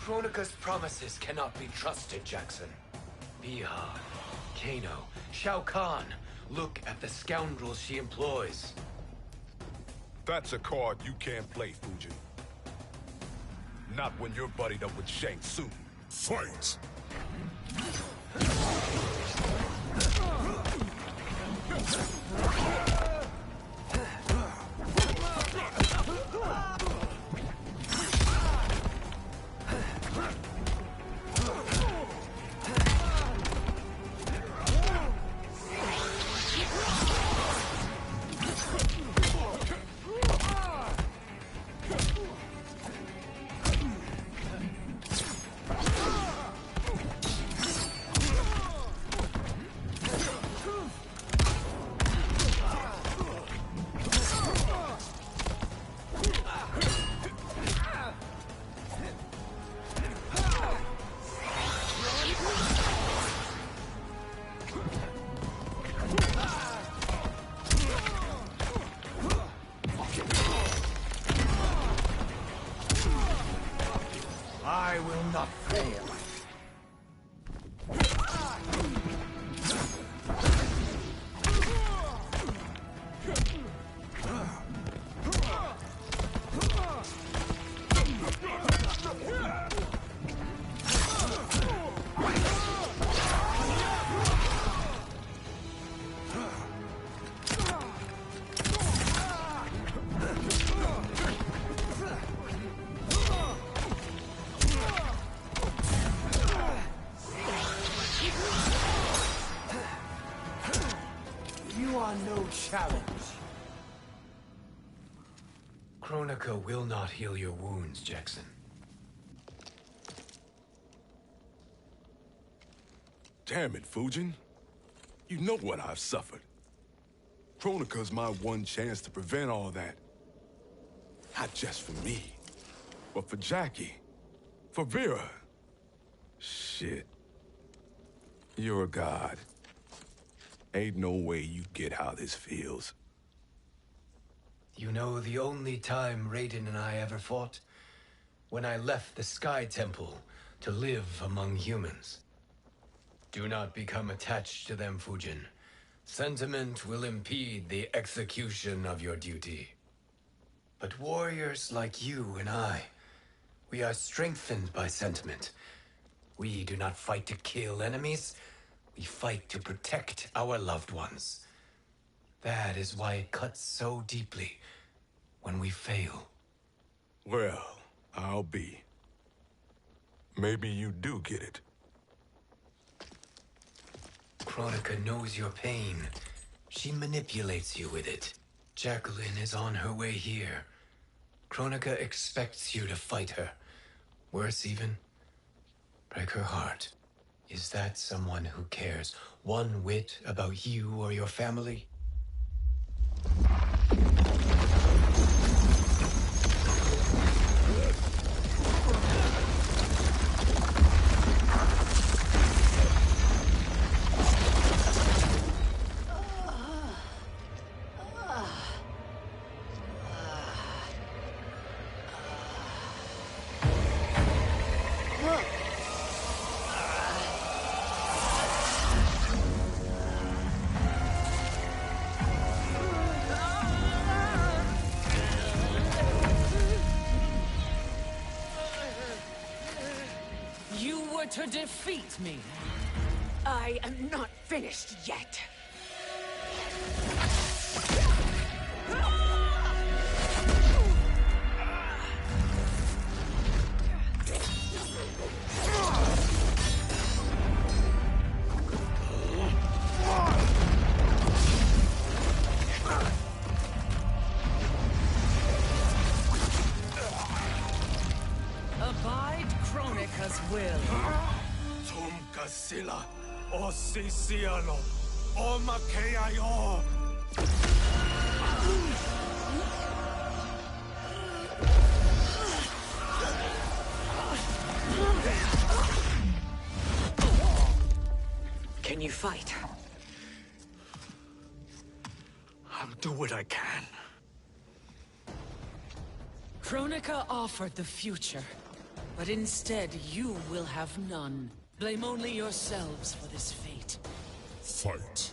Kronika's promises cannot be trusted, Jackson. Bihar, Kano, Shao Kahn. Look at the scoundrels she employs. That's a card you can't play, Fujin. Not when you're buddied up with Shang Tsung. Fight! I will not fail. No challenge. Kronika will not heal your wounds, Jackson. Damn it, Fujin. You know what I've suffered. Kronika's my one chance to prevent all that. Not just for me, but for Jackie, for Vera. Shit. You're a god. Ain't no way you get how this feels. You know the only time Raiden and I ever fought? When I left the Sky Temple to live among humans. Do not become attached to them, Fujin. Sentiment will impede the execution of your duty. But warriors like you and I, we are strengthened by sentiment. We do not fight to kill enemies. We fight to protect our loved ones. That is why it cuts so deeply when we fail. Well, I'll be. Maybe you do get it. Kronika knows your pain. She manipulates you with it. Jacqueline is on her way here. Kronika expects you to fight her. Worse even, break her heart. Is that someone who cares one whit about you or your family? To defeat me. I am not finished yet. O Sisiano, O Makeayo. Can you fight? I'll do what I can. Kronika offered the future, but instead you will have none. Blame only yourselves for this fate. Fight.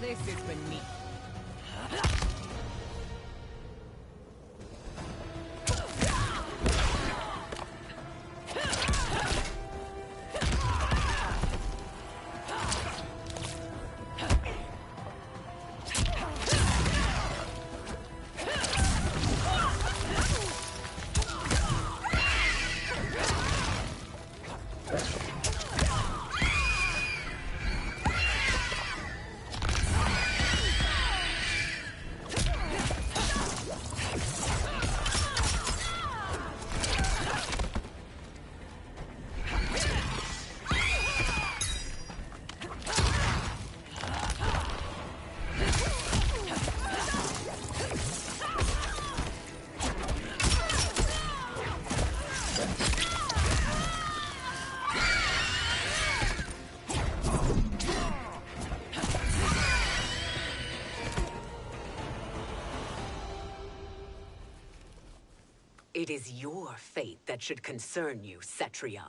This is beneath. It is your fate that should concern you, Cetrion.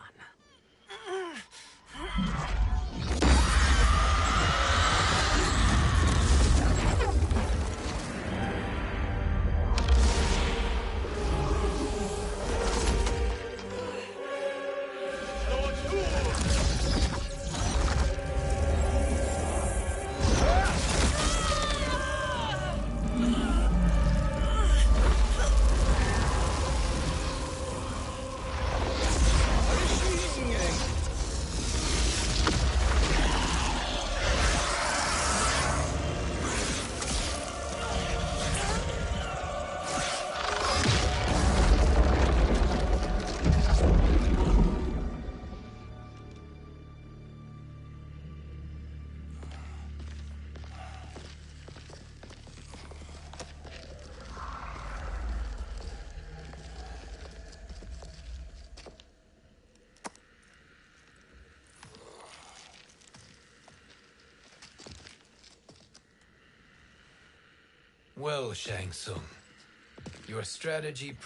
Well, Shang Tsung, your strategy...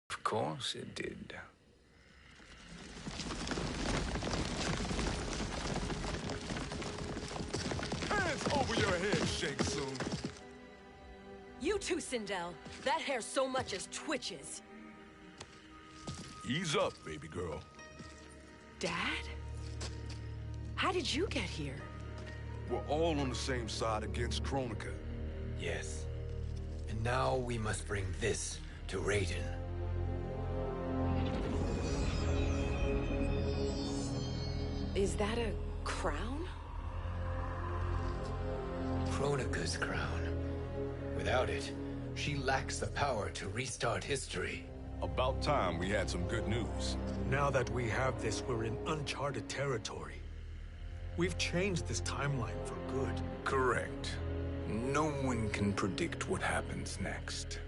Of course it did. Hands over your head, Shang Tsung. You too, Sindel. That hair so much as twitches. Ease up, baby girl. Dad? How did you get here? We're all on the same side against Kronika. Yes. And now we must bring this to Raiden. Is that a crown? Kronika's crown. Without it, she lacks the power to restart history. About time we had some good news. Now that we have this, we're in uncharted territory. We've changed this timeline for good. Correct. No one can predict what happens next.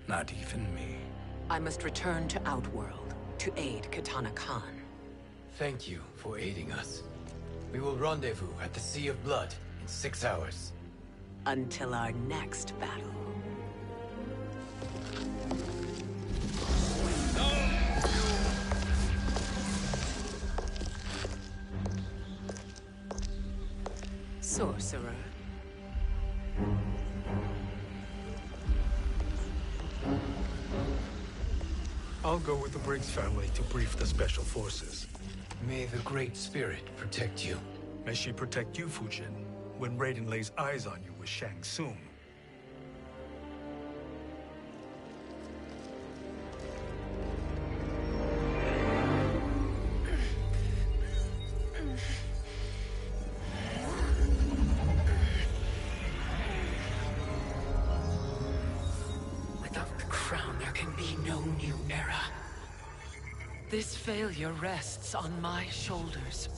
Not even me. I must return to Outworld to aid Katana Khan. Thank you for aiding us. We will rendezvous at the Sea of Blood in 6 hours. Until our next battle. Sorcerer. I'll go with the Briggs family to brief the Special Forces. May the Great Spirit protect you. May she protect you, Fujin, when Raiden lays eyes on you with Shang Tsung. Without the crown, there can be no new era. This failure rests on my shoulders.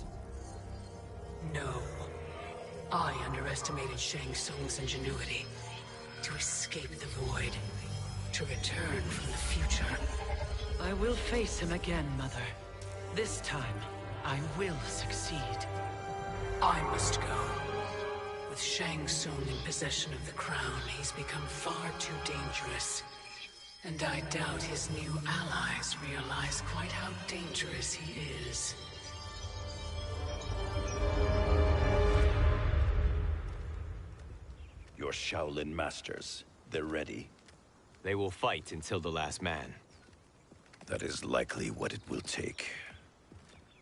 No. I underestimated Shang Tsung's ingenuity. To escape the void. To return from the future. I will face him again, Mother. This time, I will succeed. I must go. With Shang Tsung in possession of the crown, he's become far too dangerous. And I doubt his new allies realize quite how dangerous he is. Your Shaolin masters, they're ready. They will fight until the last man. That is likely what it will take.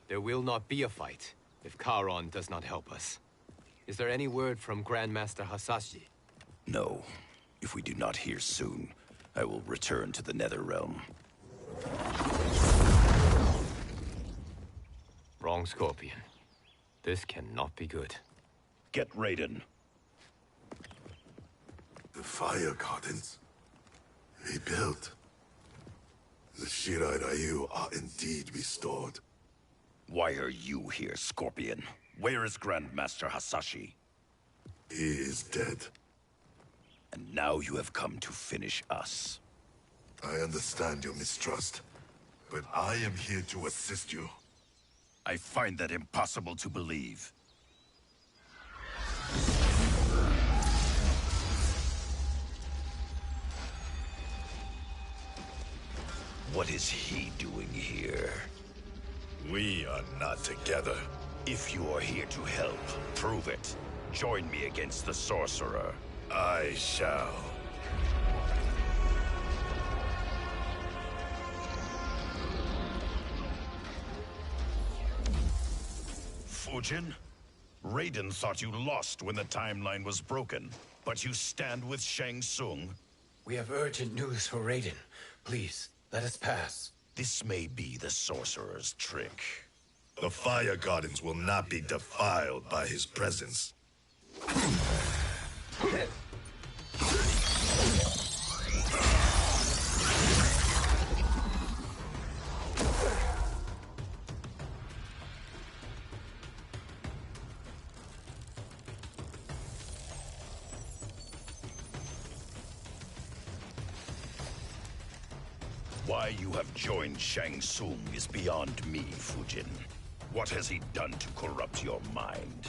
There will not be a fight if Charon does not help us. Is there any word from Grandmaster Hasashi? No. If we do not hear soon, I will return to the Netherrealm. Wrong, Scorpion. This cannot be good. Get Raiden. The Fire Gardens. Rebuilt. The Shirai Ryu are indeed restored. Why are you here, Scorpion? Where is Grandmaster Hasashi? He is dead. And now you have come to finish us. I understand your mistrust, but I am here to assist you. I find that impossible to believe. What is he doing here? We are not together. If you are here to help, prove it. Join me against the Sorcerer. I shall. Fujin? Raiden thought you lost when the timeline was broken, but you stand with Shang Tsung? We have urgent news for Raiden. Please, let us pass. This may be the Sorcerer's trick. The Fire Gardens will not be defiled by his presence. Why you have joined Shang Tsung is beyond me, Fujin. What has he done to corrupt your mind?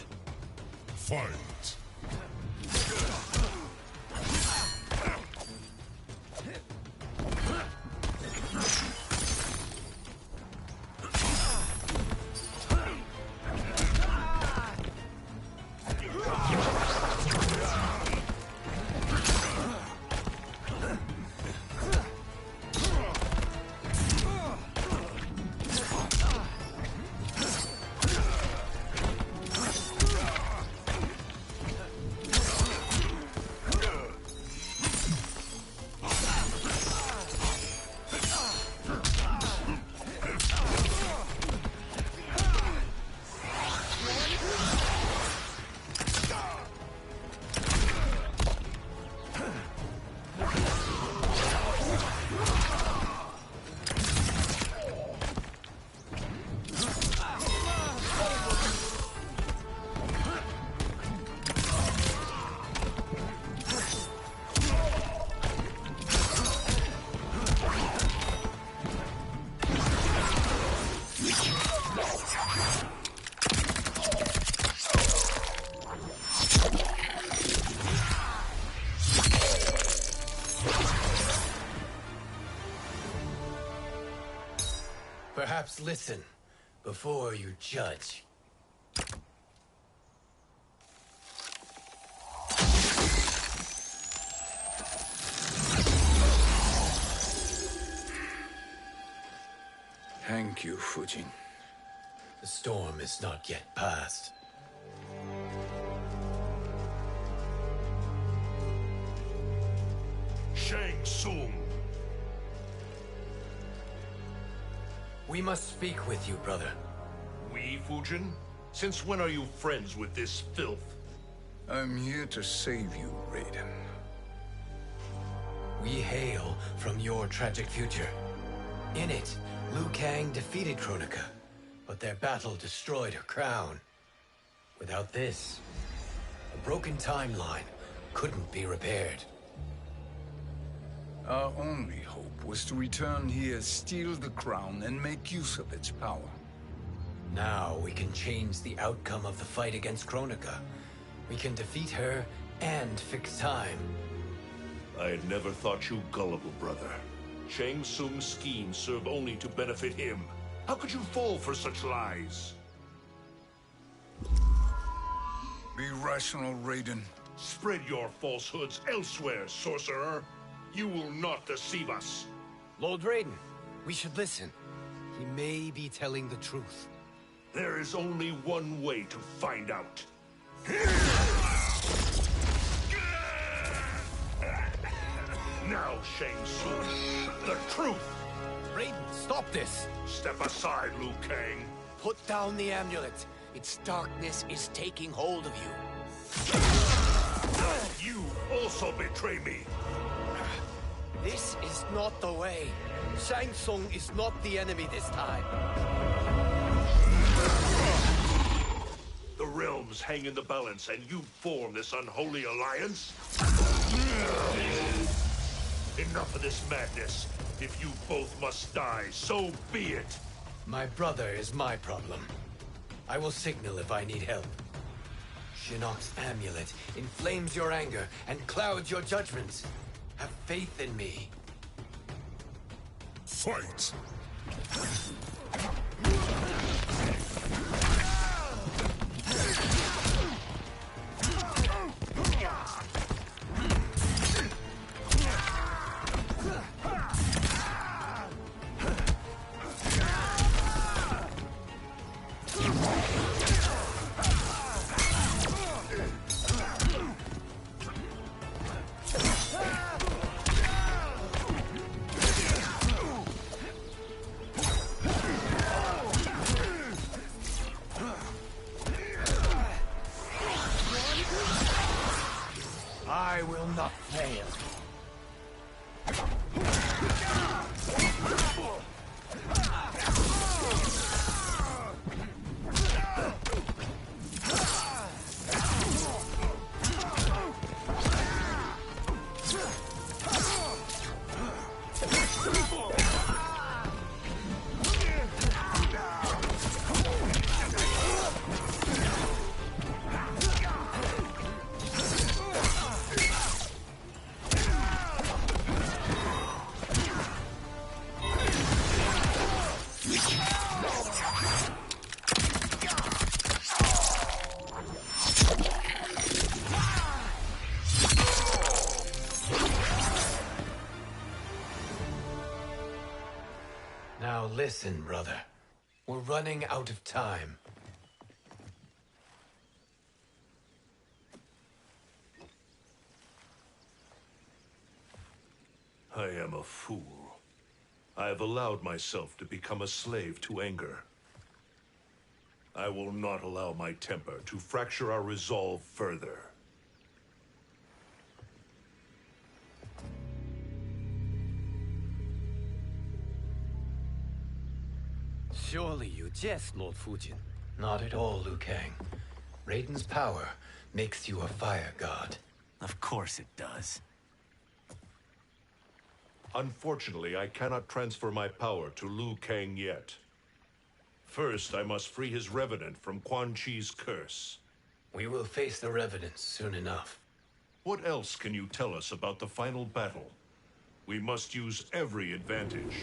Fight! Perhaps listen before you judge. Thank you, Fujin. The storm is not yet past. Shang Tsung! We must speak with you, brother. We, Fujin? Since when are you friends with this filth? I'm here to save you, Raiden. We hail from your tragic future. In it, Liu Kang defeated Kronika, but their battle destroyed her crown. Without this, a broken timeline couldn't be repaired. Our only hope was to return here, steal the crown, and make use of its power. Now we can change the outcome of the fight against Kronika. We can defeat her and fix time. I had never thought you gullible, brother. Shang Tsung's schemes serve only to benefit him. How could you fall for such lies? Be rational, Raiden. Spread your falsehoods elsewhere, sorcerer. You will not deceive us. Lord Raiden, we should listen. He may be telling the truth. There is only one way to find out. Now, Shang Tsung, the truth! Raiden, stop this! Step aside, Liu Kang. Put down the amulet. Its darkness is taking hold of you. You also betray me. This is not the way. Shang Tsung is not the enemy this time. The realms hang in the balance, and you form this unholy alliance? Enough of this madness. If you both must die, so be it. My brother is my problem. I will signal if I need help. Shinnok's amulet inflames your anger and clouds your judgments. Have faith in me. Fight! I will not fail. Now listen, brother. We're running out of time. I am a fool. I have allowed myself to become a slave to anger. I will not allow my temper to fracture our resolve further. Surely you jest, Lord Fujin. Not at all, Liu Kang. Raiden's power makes you a fire god. Of course it does. Unfortunately, I cannot transfer my power to Liu Kang yet. First, I must free his Revenant from Quan Chi's curse. We will face the Revenants soon enough. What else can you tell us about the final battle? We must use every advantage.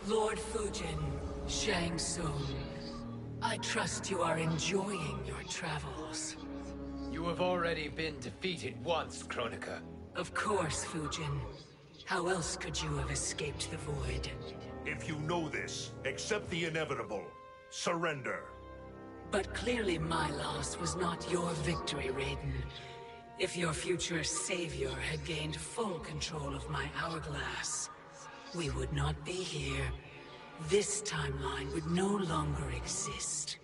Lord Fujin, Shang Tsung, I trust you are enjoying your travels. You have already been defeated once, Kronika. Of course, Fujin. How else could you have escaped the void? If you know this, accept the inevitable. Surrender. But clearly my loss was not your victory, Raiden. If your future savior had gained full control of my hourglass, we would not be here. This timeline would no longer exist.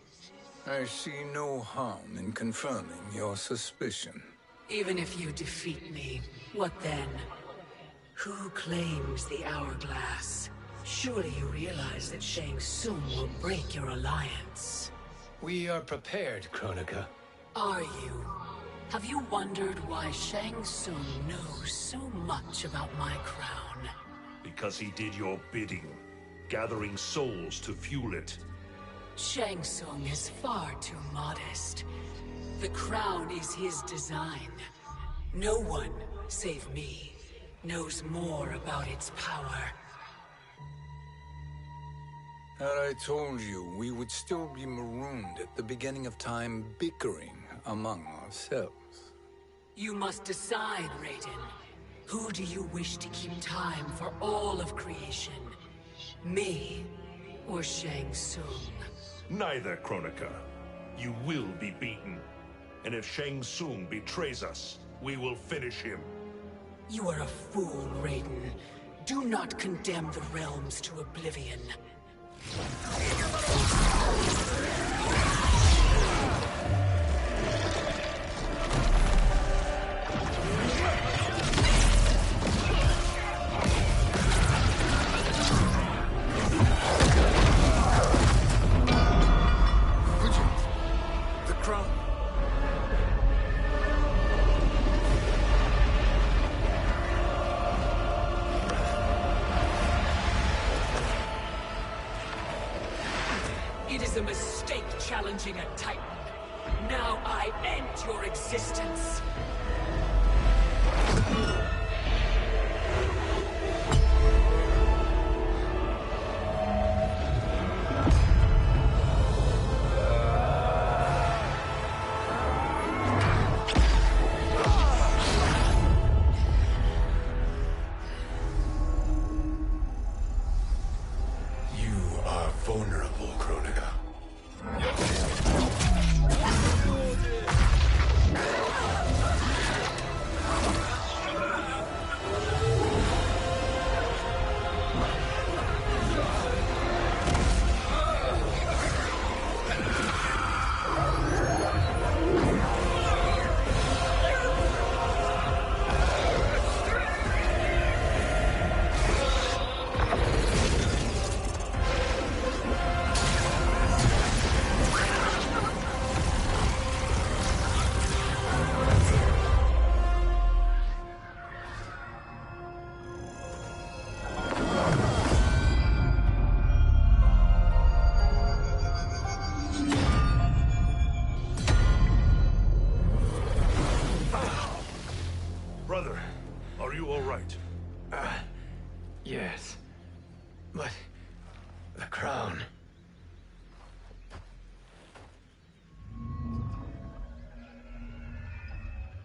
I see no harm in confirming your suspicion. Even if you defeat me, what then? Who claims the hourglass? Surely you realize that Shang Tsung will break your alliance. We are prepared, Kronika. Are you? Have you wondered why Shang Tsung knows so much about my crown? Because he did your bidding, gathering souls to fuel it. Shang Tsung is far too modest. The crown is his design. No one, save me, knows more about its power. Had I told you, we would still be marooned at the beginning of time, bickering among ourselves. You must decide, Raiden. Who do you wish to keep time for all of creation? Me or Shang Tsung? Neither, Kronika. You will be beaten. And if Shang Tsung betrays us, we will finish him. You are a fool, Raiden. Do not condemn the realms to oblivion. The crown. It is a mistake challenging a Titan. Now I end your existence. You are vulnerable, Kronika. Brother, are you all right? Yes. But... the crown...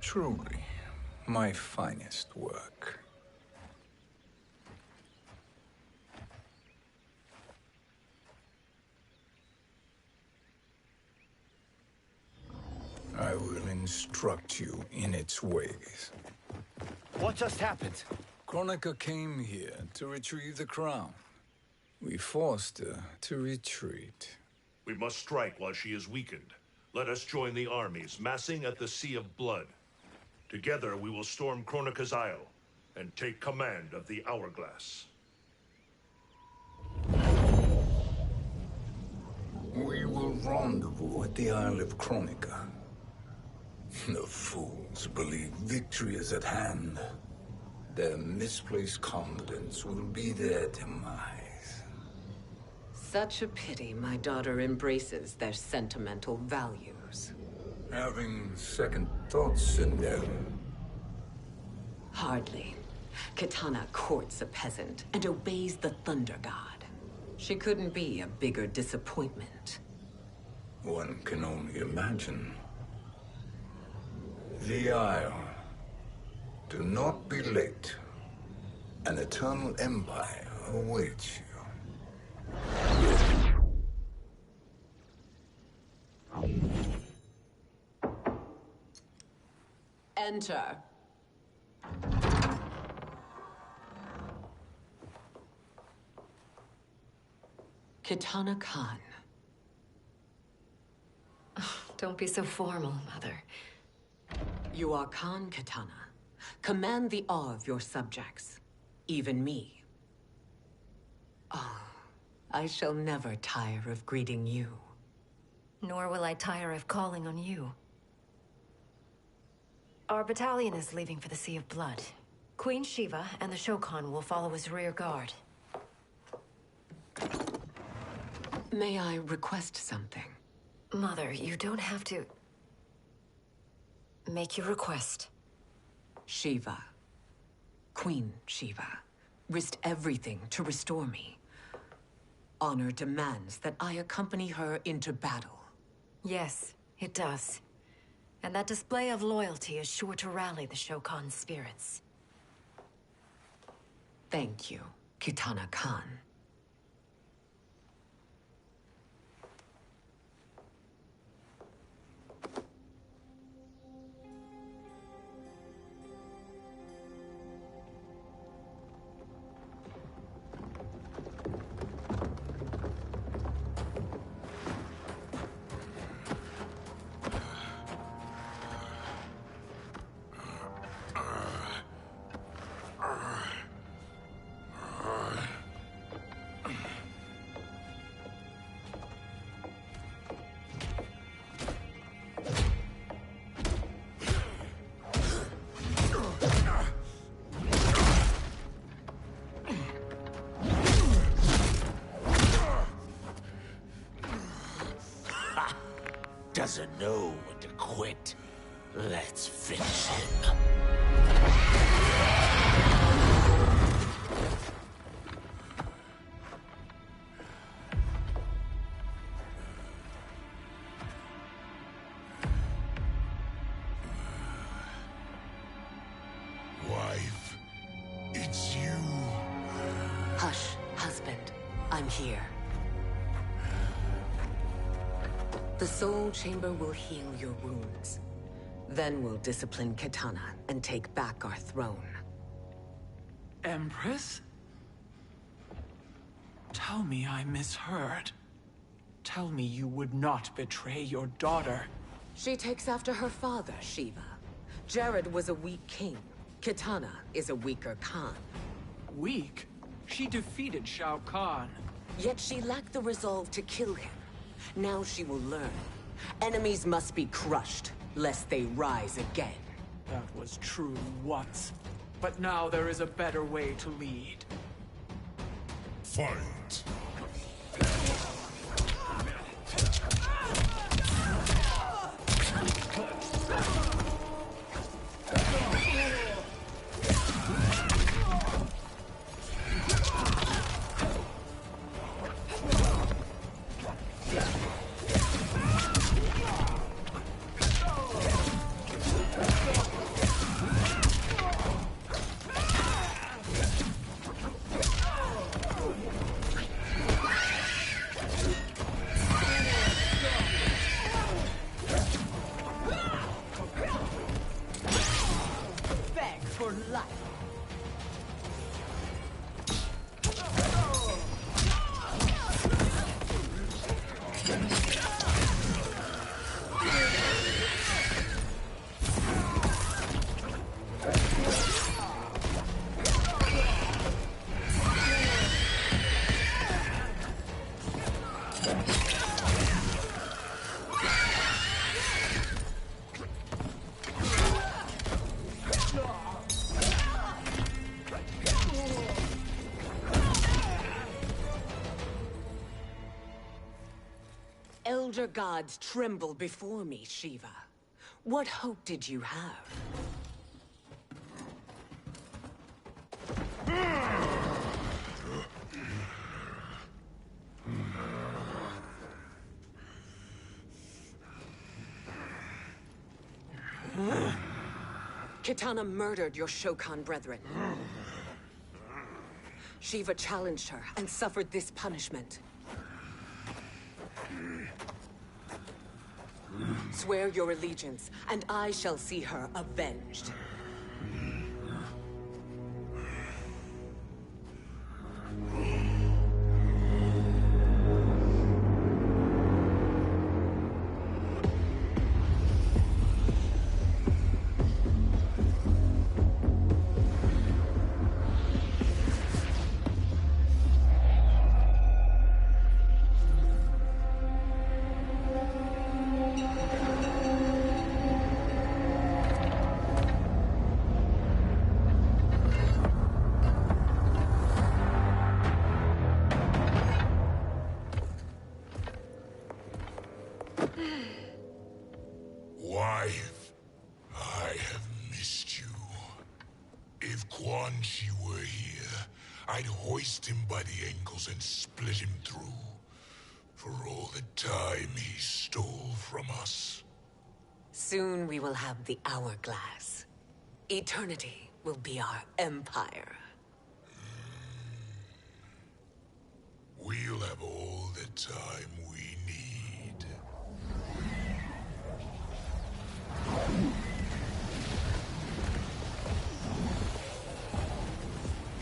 Truly, my finest work. I will instruct you in its ways. What just happened? Kronika came here to retrieve the crown. We forced her to retreat. We must strike while she is weakened. Let us join the armies, massing at the Sea of Blood. Together we will storm Kronika's Isle and take command of the Hourglass. We will rendezvous at the Isle of Kronika. The fools believe victory is at hand. Their misplaced confidence will be their demise. Such a pity my daughter embraces their sentimental values. Having second thoughts, Sindel? Hardly. Kitana courts a peasant and obeys the Thunder God. She couldn't be a bigger disappointment. One can only imagine. The Isle. Do not be late. An eternal empire awaits you. Enter. Kitana Khan. Don't be so formal, Mother. You are Khan Kitana. Command the awe of your subjects. Even me. Oh, I shall never tire of greeting you. Nor will I tire of calling on you. Our battalion is leaving for the Sea of Blood. Queen Shiva and the Shokan will follow as rear guard. May I request something? Mother, you don't have to... Make your request. Shiva. Queen Shiva. Risked everything to restore me. Honor demands that I accompany her into battle. Yes, it does. And that display of loyalty is sure to rally the Shokan's spirits. Thank you, Kitana Khan. Doesn't know when to quit. Let's finish him. Wife, it's you. Hush, husband. I'm here. The Soul Chamber will heal your wounds. Then we'll discipline Kitana and take back our throne. Empress? Tell me I misheard. Tell me you would not betray your daughter. She takes after her father, Shiva. Jared was a weak king. Kitana is a weaker Khan. Weak? She defeated Shao Kahn. Yet she lacked the resolve to kill him. Now she will learn. Enemies must be crushed, lest they rise again. That was true once. But now there is a better way to lead. Fight. elder gods tremble before me, Shiva. What hope did you have? Kitana murdered your Shokan brethren. Shiva challenged her and suffered this punishment. Swear your allegiance, and I shall see her avenged. Wife, I have missed you. If Quan Chi were here, I'd hoist him by the ankles and split him through. For all the time he stole from us. Soon we will have the hourglass. Eternity will be our empire. We'll have all the time we need.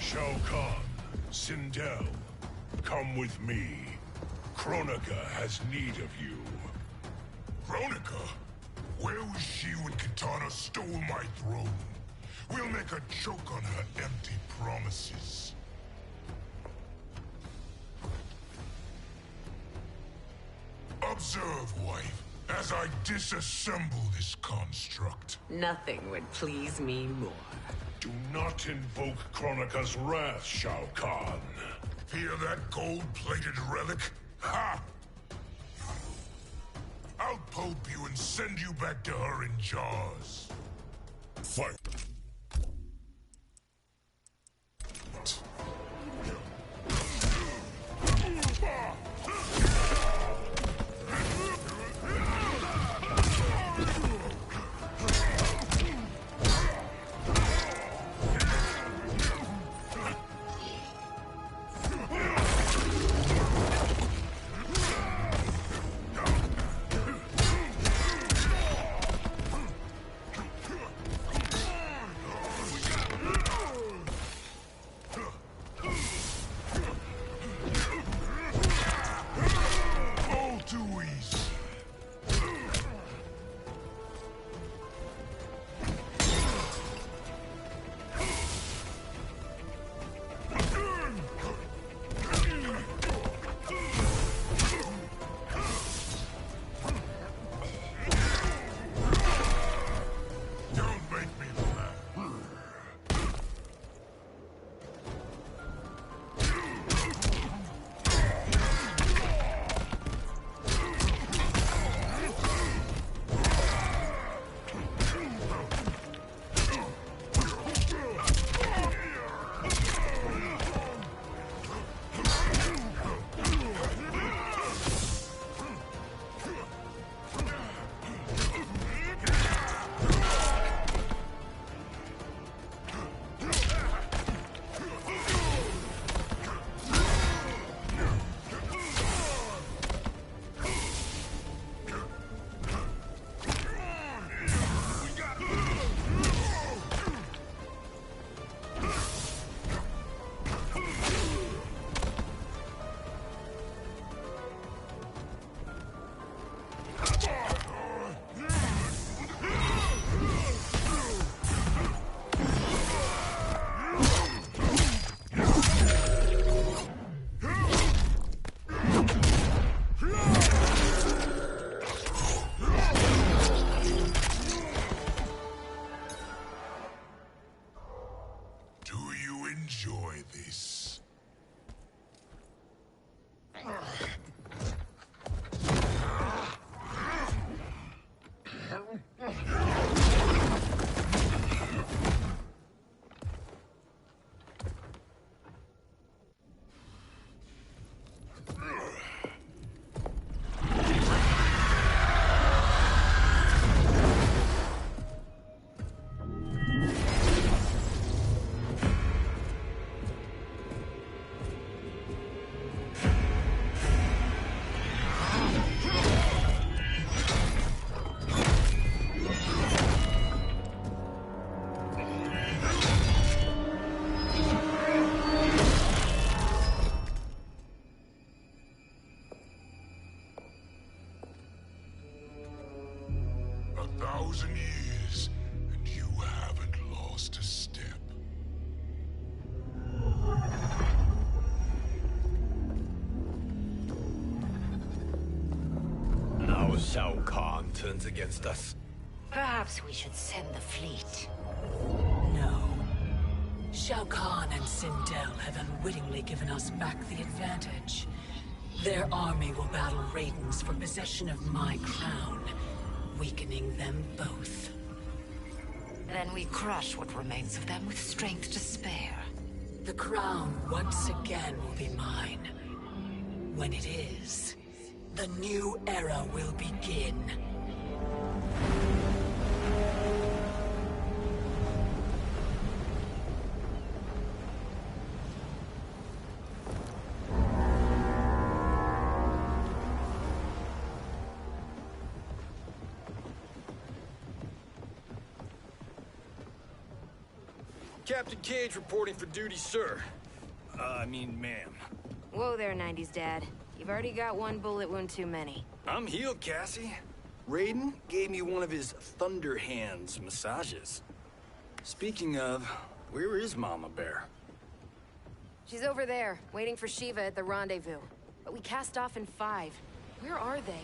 Shao Kahn, Sindel, come with me. Kronika has need of you. Kronika? Where was she when Kitana stole my throne? We'll make a choke on her empty promises. Observe, wife, as I disassemble this construct. Nothing would please me more. Do not invoke Kronika's wrath, Shao Kahn. Fear that gold-plated relic? Ha! I'll pulp you and send you back to her in jars. Fight! Enjoy this. Shao Kahn turns against us. Perhaps we should send the fleet. No. Shao Kahn and Sindel have unwittingly given us back the advantage. Their army will battle Raidens for possession of my crown, weakening them both. Then we crush what remains of them with strength to spare. The crown once again will be mine. When it is, the new era will begin. Captain Cage reporting for duty, sir. Ma'am. Whoa there, 90s Dad. You've already got one bullet wound too many. I'm healed, Cassie. Raiden gave me one of his Thunder Hands massages. Speaking of, where is Mama Bear? She's over there, waiting for Shiva at the rendezvous. But we cast off in 5. Where are they?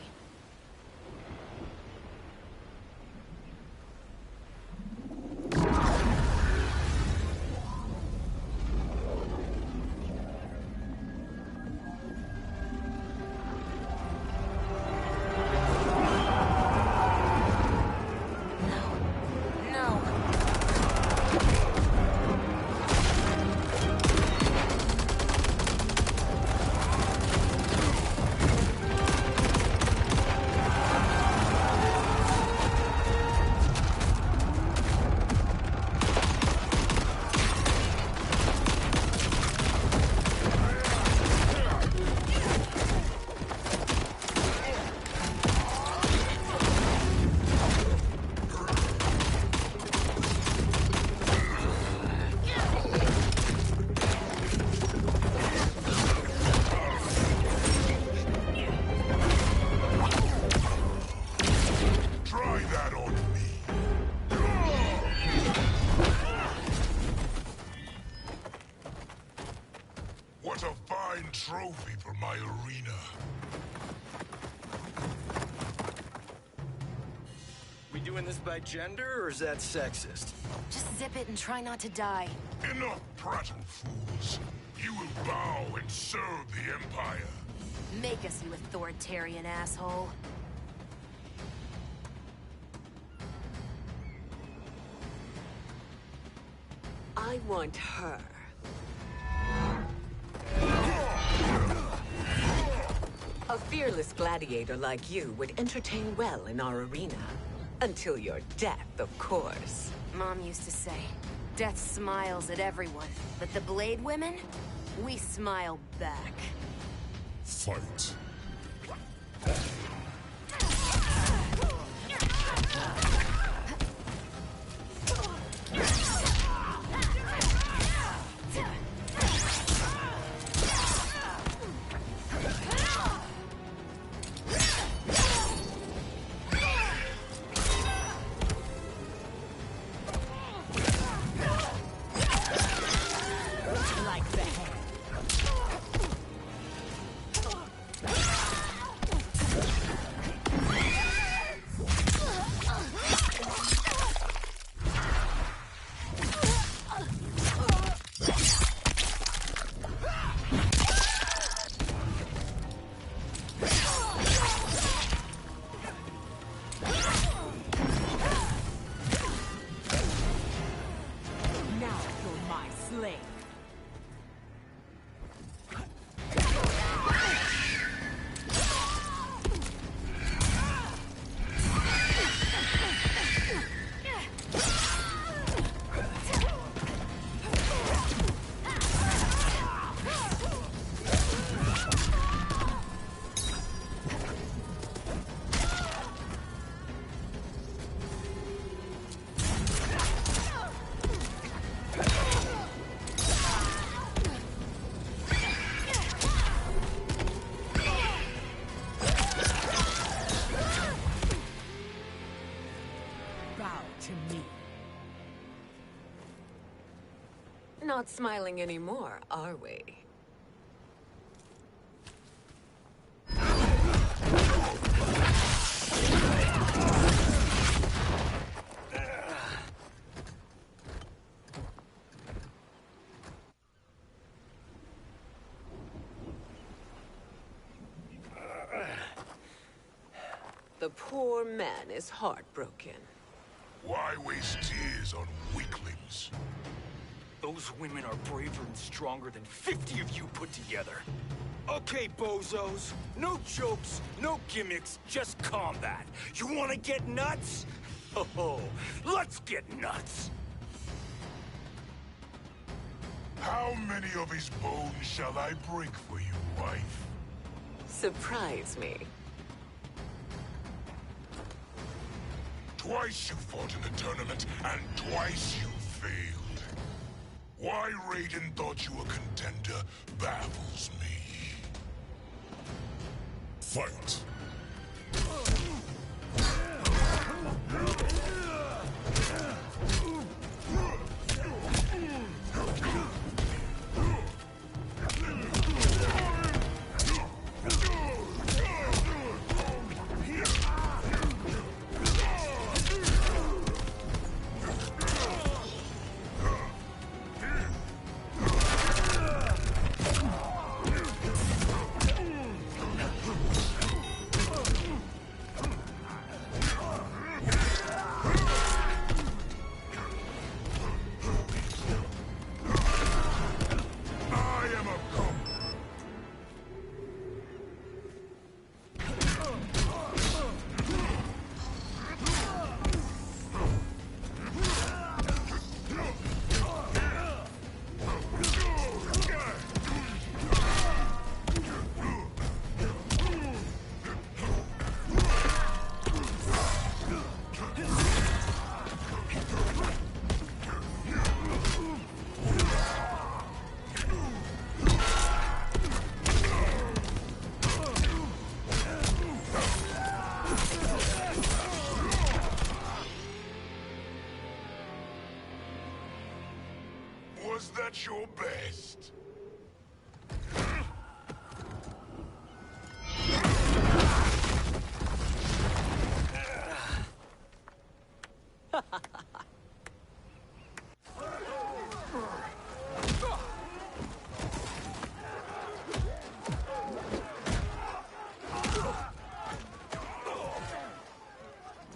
What a fine trophy for my arena. We doing this by gender, or is that sexist? Just zip it and try not to die. Enough prattle, fools. You will bow and serve the Empire. Make us, you authoritarian asshole. I want her. A fearless gladiator like you would entertain well in our arena. Until your death, of course. Mom used to say, death smiles at everyone, but the Blade women, we smile back. Fight. Not smiling anymore, are we? The poor man is heartbroken. Why waste tears on weaklings? Those women are braver and stronger than 50 of you put together. Okay, bozos. No jokes, no gimmicks, just combat. You wanna get nuts? Oh, let's get nuts! How many of his bones shall I break for you, wife? Surprise me. Twice you fought in the tournament, and twice you failed. Why Raiden thought you a contender baffles me. Fight! Was that your best?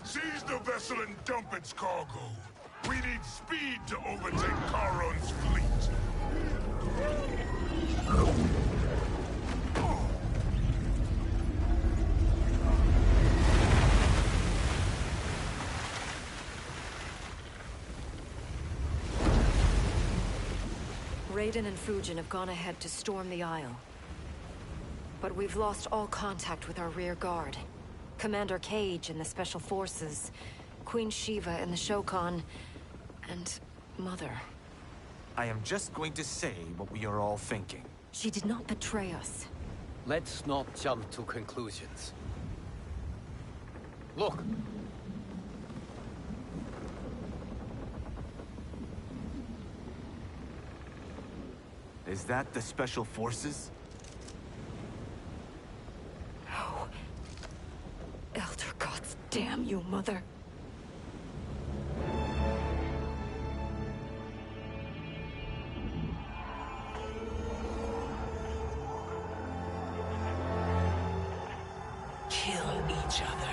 Seize the vessel and dump its cargo. We need speed to overtake Charon's fleet. Raiden and Fujin have gone ahead to storm the Isle. But we've lost all contact with our rear guard. Commander Cage and the Special Forces, Queen Shiva and the Shokan, and Mother. I am just going to say what we are all thinking. She did not betray us. Let's not jump to conclusions. Look! Is that the Special Forces? No. Elder gods damn you, Mother. Kill each other.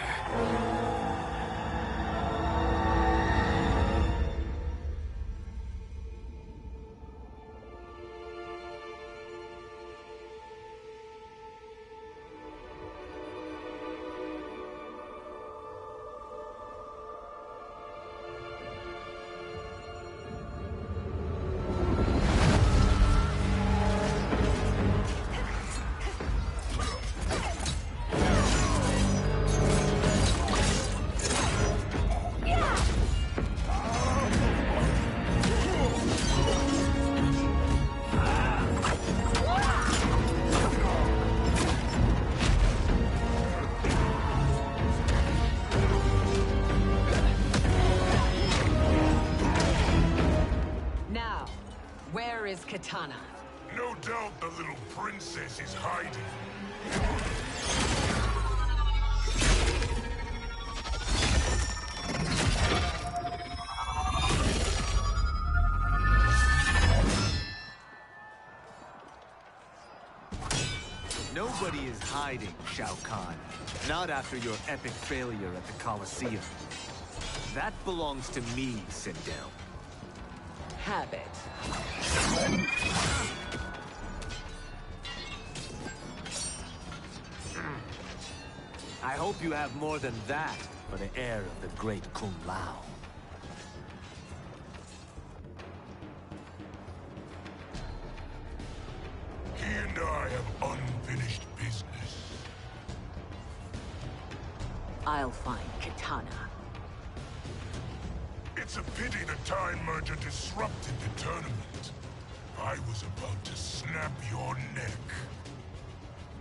Where is Katana? No doubt the little princess is hiding. No Nobody is hiding, Shao Kahn. Not after your epic failure at the Colosseum. That belongs to me, Sindel. Have it. I hope you have more than that for the heir of the great Kung Lao. He and I have unfinished business. I'll find Kitana. It's a pity the Time Merger disrupted the tournament. I was about to snap your neck.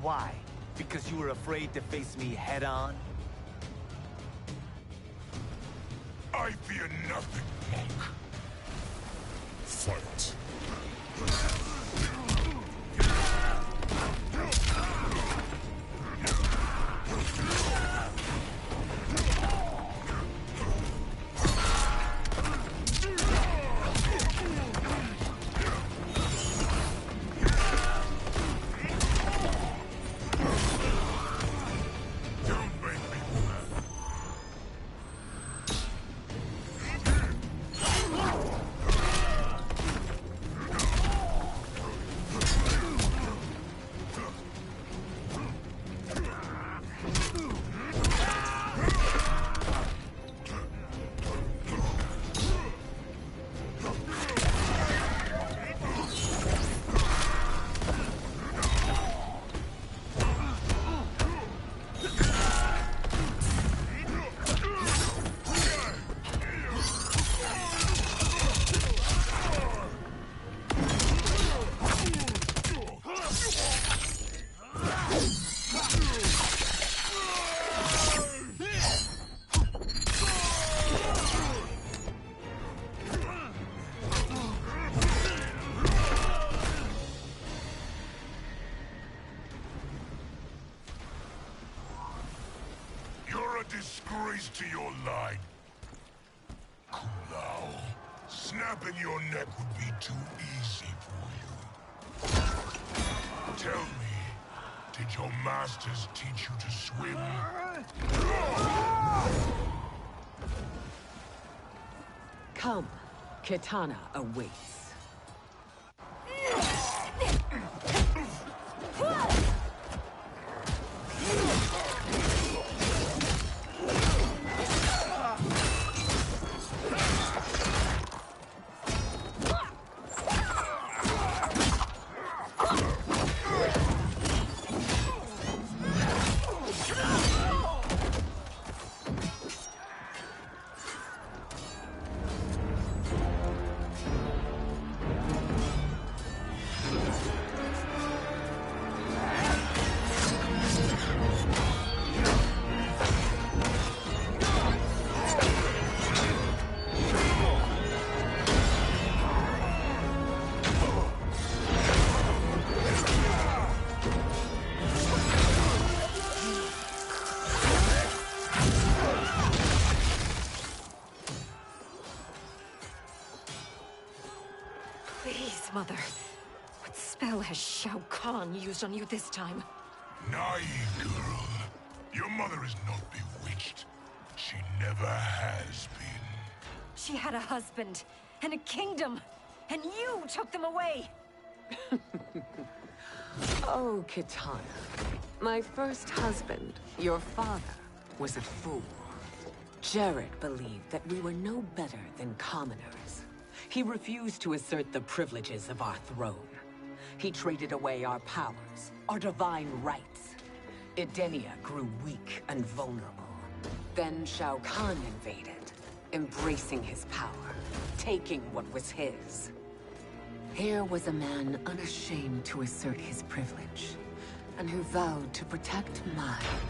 Why? Because you were afraid to face me head-on? I fear nothing, Monk. Fight. Disgrace to your line. Kung Lao, snapping your neck would be too easy for you. Tell me, did your masters teach you to swim? Come, Kitana awaits. Please, Mother. What spell has Shao Kahn used on you this time? Naive girl. Your mother is not bewitched. She never has been. She had a husband and a kingdom, and you took them away! Oh, Kitana. My first husband, your father, was a fool. Jared believed that we were no better than commoners. He refused to assert the privileges of our throne. He traded away our powers, our divine rights. Edenia grew weak and vulnerable. Then Shao Kahn invaded, embracing his power, taking what was his. Here was a man unashamed to assert his privilege, and who vowed to protect mine.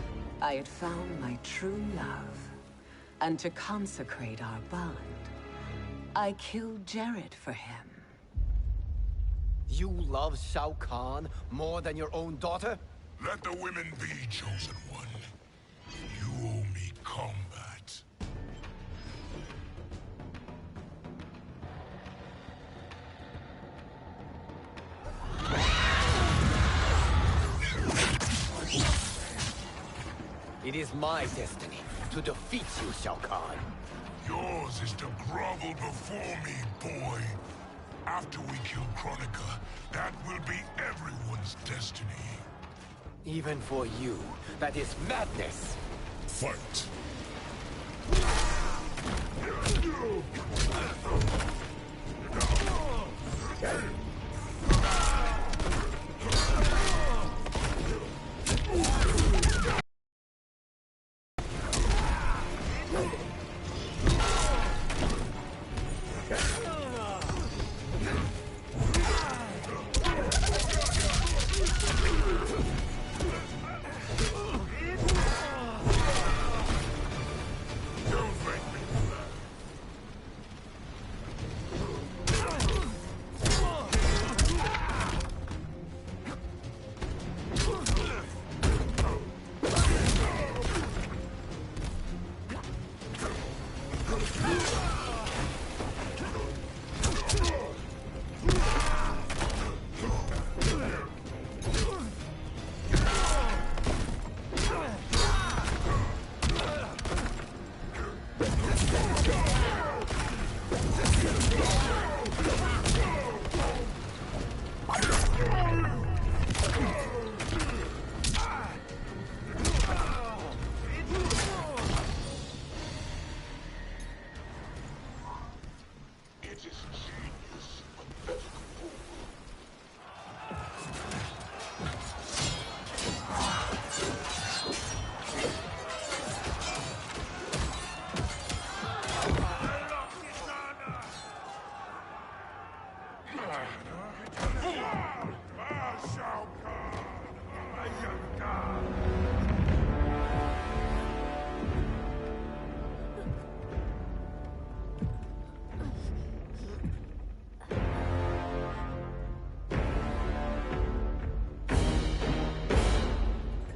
I had found my true love, and to consecrate our bond, I killed Jared for him. You love Shao Kahn more than your own daughter? Let the women be, Chosen One. You owe me combat. It is my destiny to defeat you, Shao Kahn. Yours is to grovel before me, boy. After we kill Kronika, that will be everyone's destiny. Even for you, that is madness. Fight.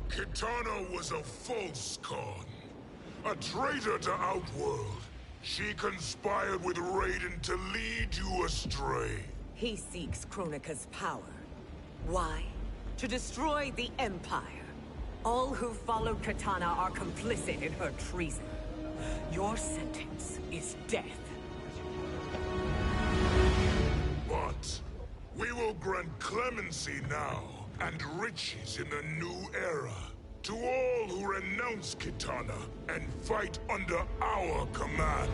Kitana was a false Khan, a traitor to Outworld. She conspired with Raiden to lead you astray. He seeks Kronika's power. Why? To destroy the Empire. All who followed Kitana are complicit in her treason. Your sentence is death. But we will grant clemency now and riches in the new era to all who renounce Kitana and fight under our command.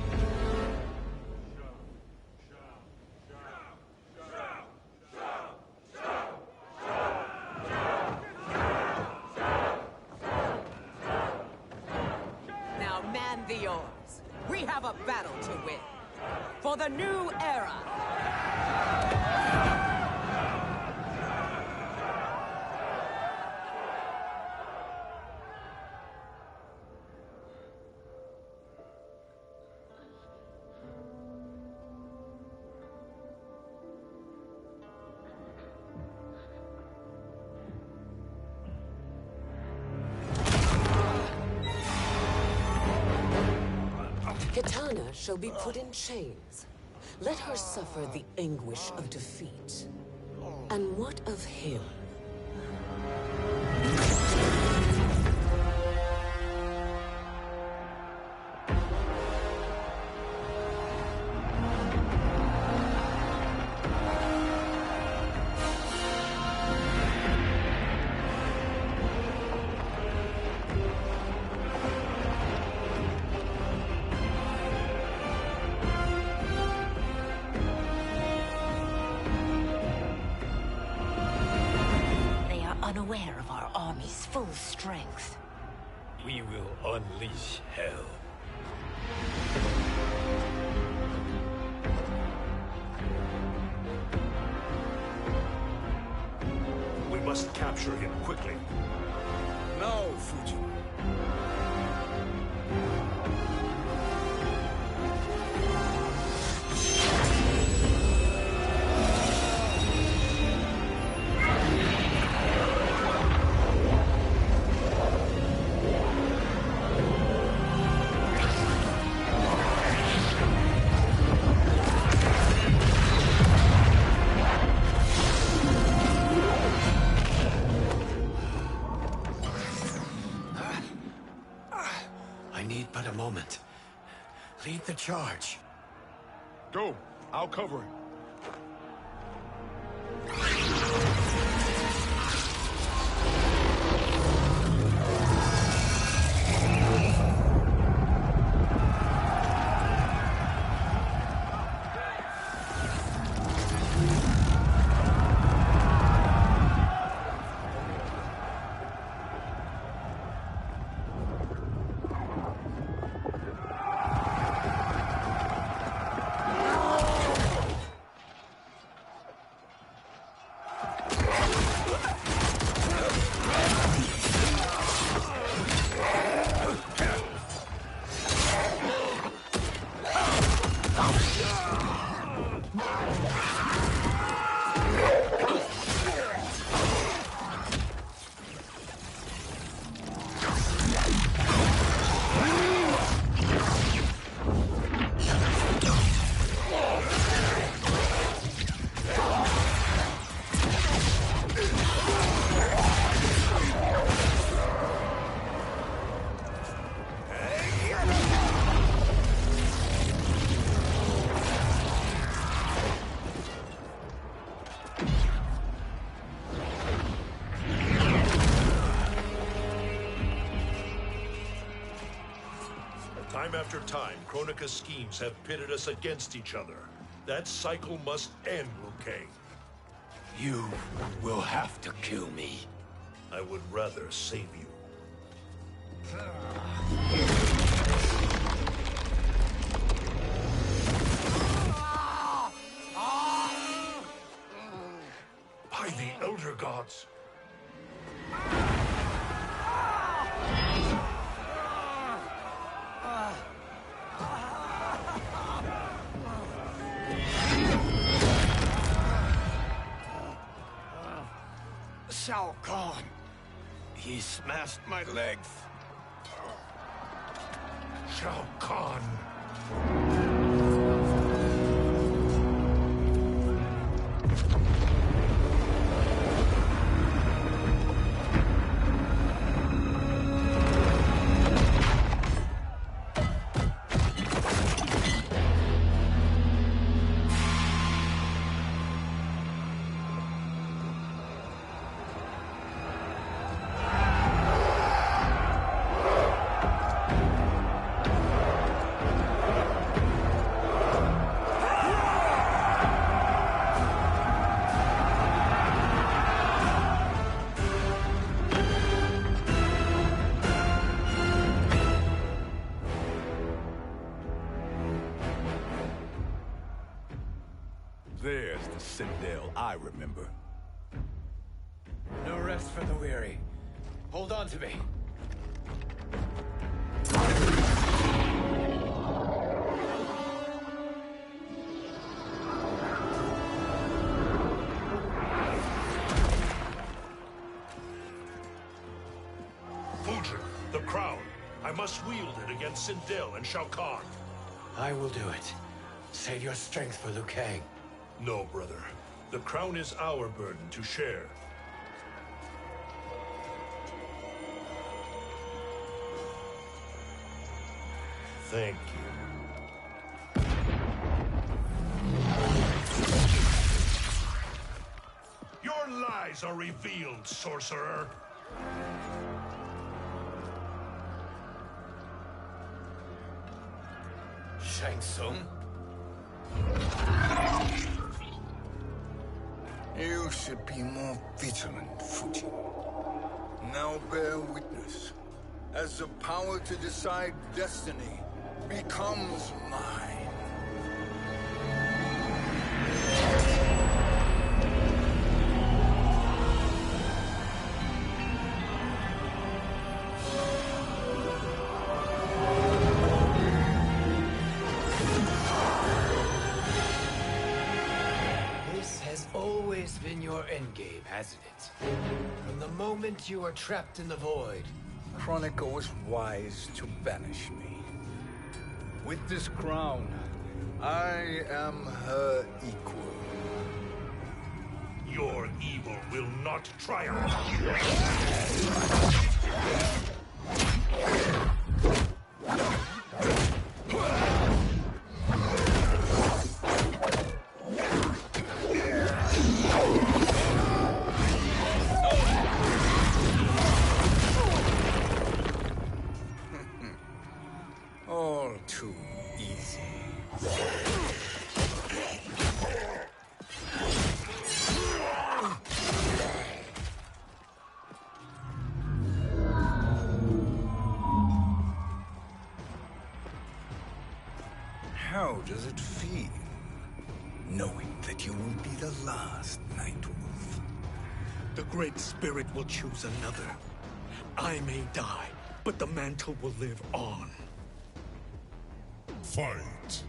Now man the oars. We have a battle to win. For the new era. Kitana shall be put in chains. Let her suffer the anguish of defeat. And what of him? Unaware of our army's full strength. We will unleash hell. We must capture him quickly. No, Fujin. charge. Go. I'll cover it. Time after time, Kronika's schemes have pitted us against each other. That cycle must end, Liu Kang. You will have to kill me. I would rather save you. By the Elder Gods! Shao Kahn! He smashed my legs! Shao Kahn! There's the Citadel I remember. No rest for the weary. Hold on to me. Fujin, the crown. I must wield it against Sindel and Shao Kahn. I will do it. Save your strength for Liu Kang. No, brother. The crown is our burden to share. Thank you. Your lies are revealed, sorcerer. Shang Tsung? You should be more vigilant, Fujin. Now bear witness, as the power to decide destiny becomes mine. Been your endgame, hasn't it? From the moment you were trapped in the void. Kronika was wise to banish me. With this crown, I am her equal. Your evil will not triumph. does it feel, knowing that you will be the last Nightwolf? The Great Spirit will choose another. I may die, but the mantle will live on. Fight!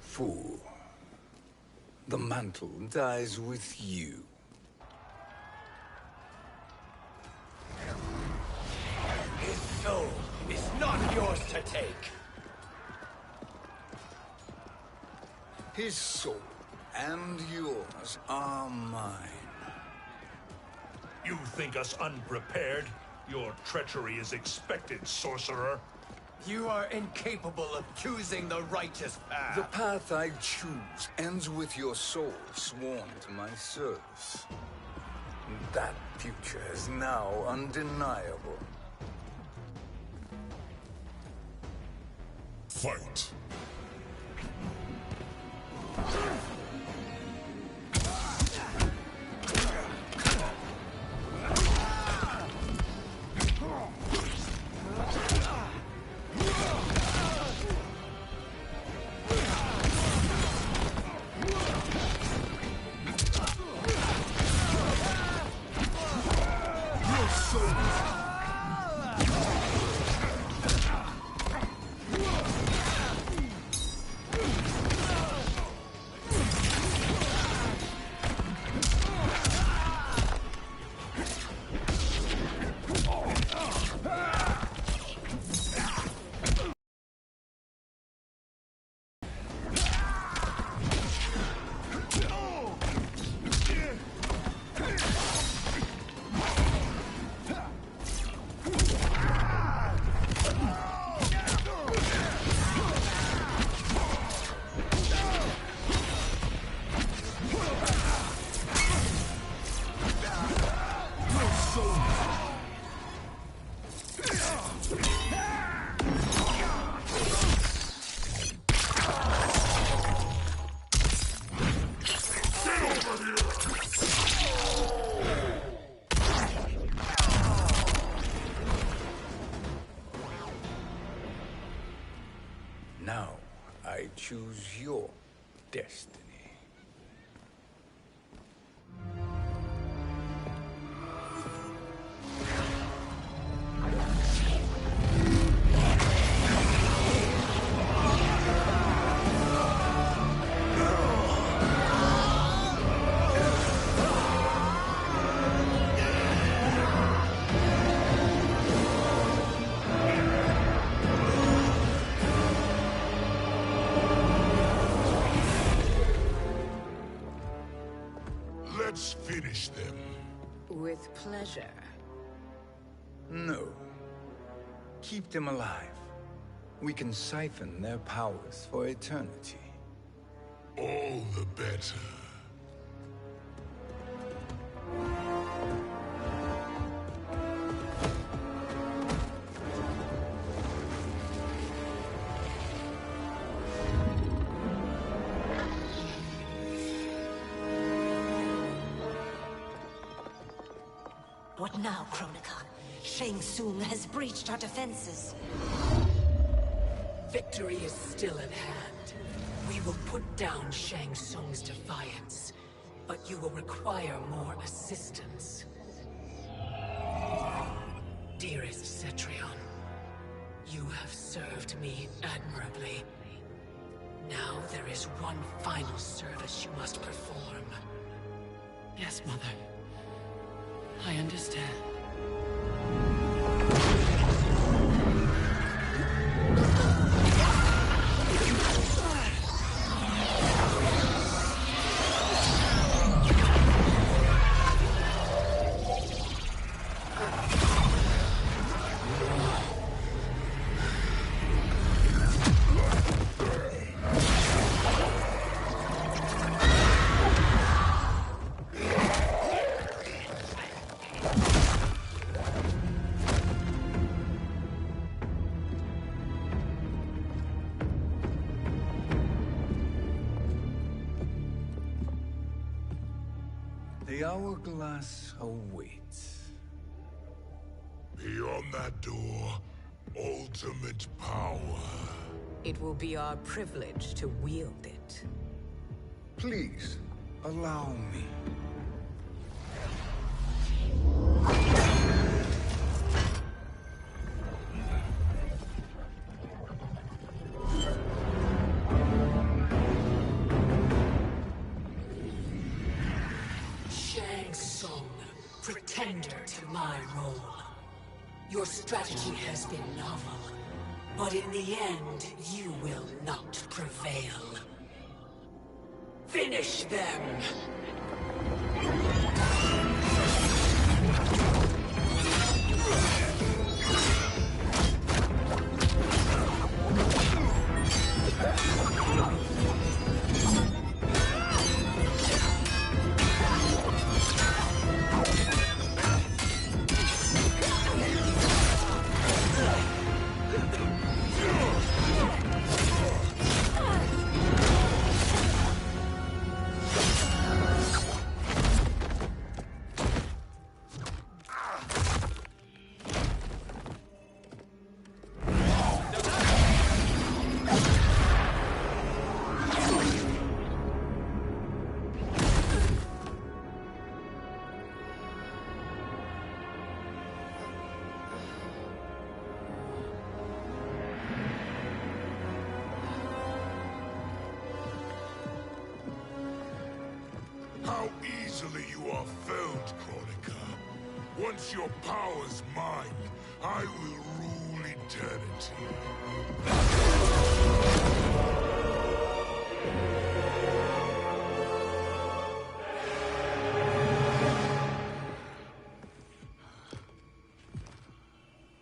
Fool. The mantle dies with you. His soul is not yours to take. His soul and yours are mine. You think us unprepared? Your treachery is expected, sorcerer. You are incapable of choosing the righteous path. The path I choose ends with your soul sworn to my service. That future is now undeniable. Fight! Now, I choose your destiny. Let's finish them. With pleasure. No. keep them alive, we can siphon their powers for eternity. All the better. What now, Kronika? Shang Tsung has breached our defenses. Victory is still at hand. We will put down Shang Tsung's defiance, but you will require more assistance. Dearest Cetrion, you have served me admirably. Now there is one final service you must perform. Yes, Mother. I understand. The hourglass awaits. Beyond that door, ultimate power. It will be our privilege to wield it. Please, allow me. Shang Tsung, pretender to my role. Your strategy has been novel, but in the end, you will not prevail. Finish them! How easily you are felled, Kronika. Once your power's mine, I will rule eternity.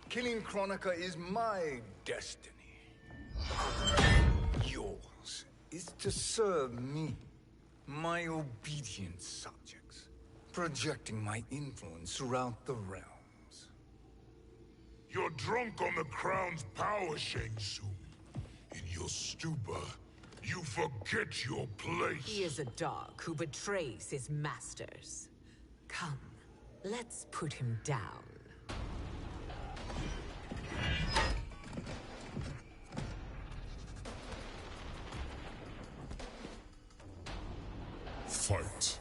Killing Kronika is my destiny. Yours is to serve me, my obedient subjects, projecting my influence throughout the realms. You're drunk on the crown's power, Shang Tsung. In your stupor, you forget your place. He is a dog who betrays his masters. Come, let's put him down. Fight.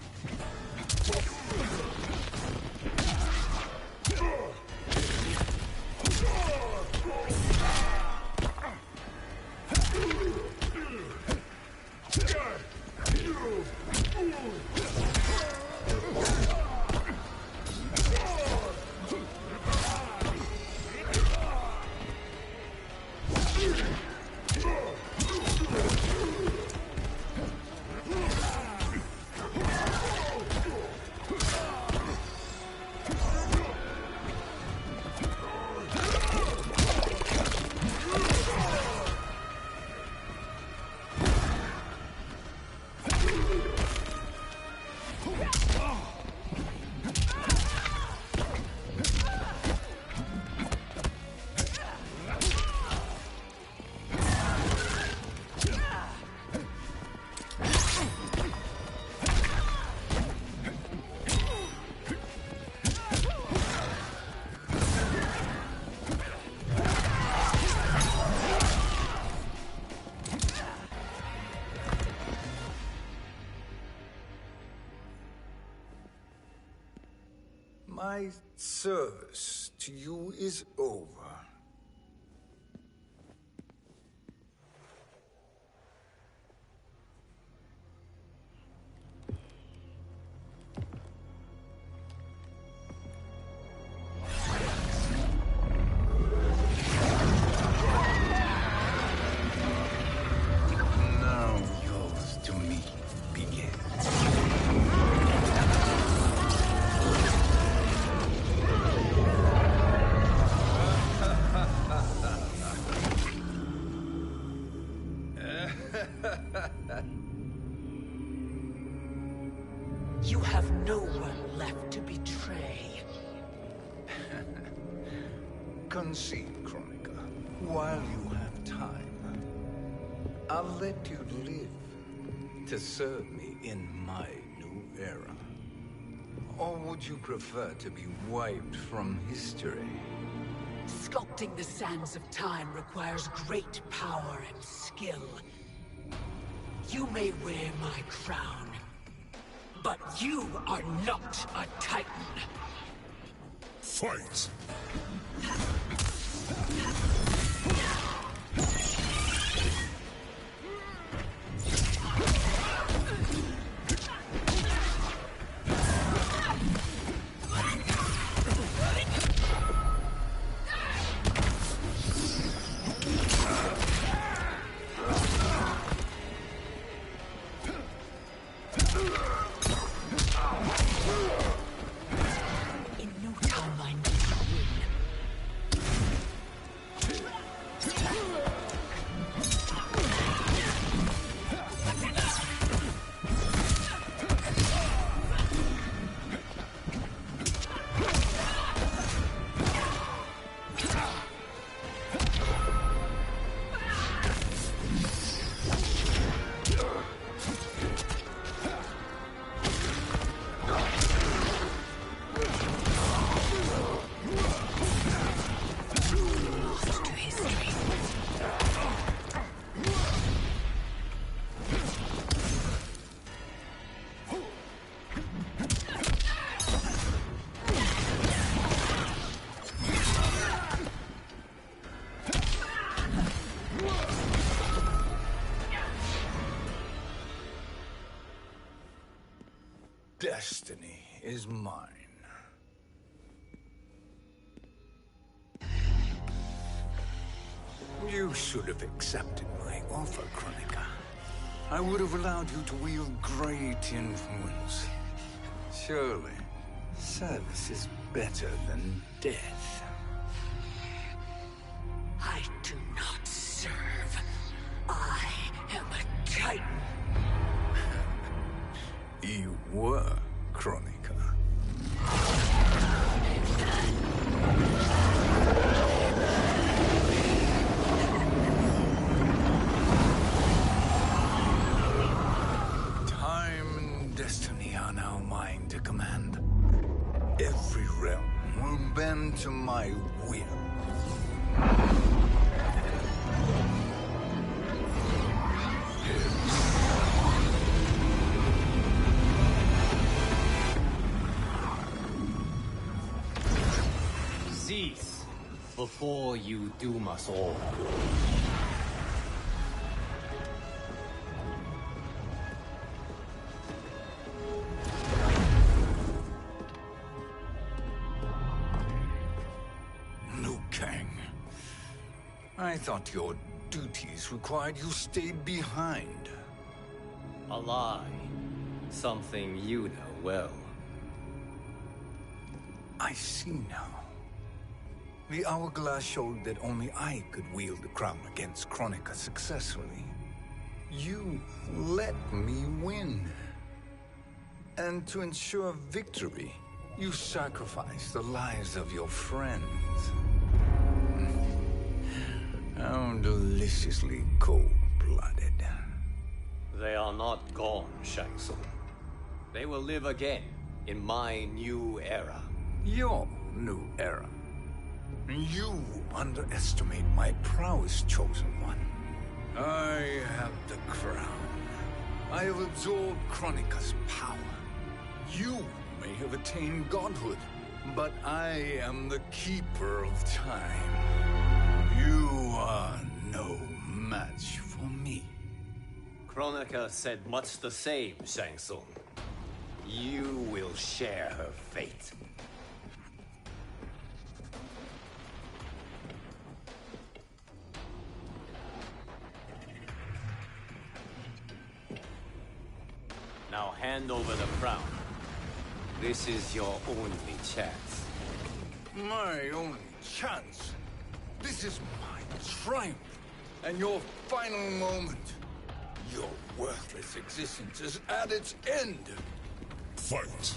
My service to you is over. Now yours to me begins. You have no one left to betray. Concede, Kronika, while you have time. I'll let you live to serve me in my new era. Or would you prefer to be wiped from history? Sculpting the sands of time requires great power and skill. You may wear my crown, but you are not a Titan. Fight! In no timeline will you win. Lost to history. Destiny is mine. You should have accepted my offer, Kronika. I would have allowed you to wield great influence. Surely, service is better than death. I do not serve. I am a Titan. You were, Kronika. Time and destiny are now mine to command. Every realm will bend to my will. Cease before you doom us all. Liu Kang. I thought your duties required you stayed behind. A lie. Something you know well. I see now. The hourglass showed that only I could wield the crown against Kronika successfully. You let me win. And to ensure victory, you sacrificed the lives of your friends. How deliciously cold-blooded. They are not gone, Shang Tsung. They will live again in my new era. Your new era. You underestimate my prowess, Chosen One. I have the crown. I have absorbed Kronika's power. You may have attained godhood, But I am the keeper of time. You are no match for me. Kronika said much the same, Shang Tsung. You will share her fate. Now hand over the crown. This is your only chance. My only chance? This is my triumph, and your final moment. Your worthless existence is at its end. Fight!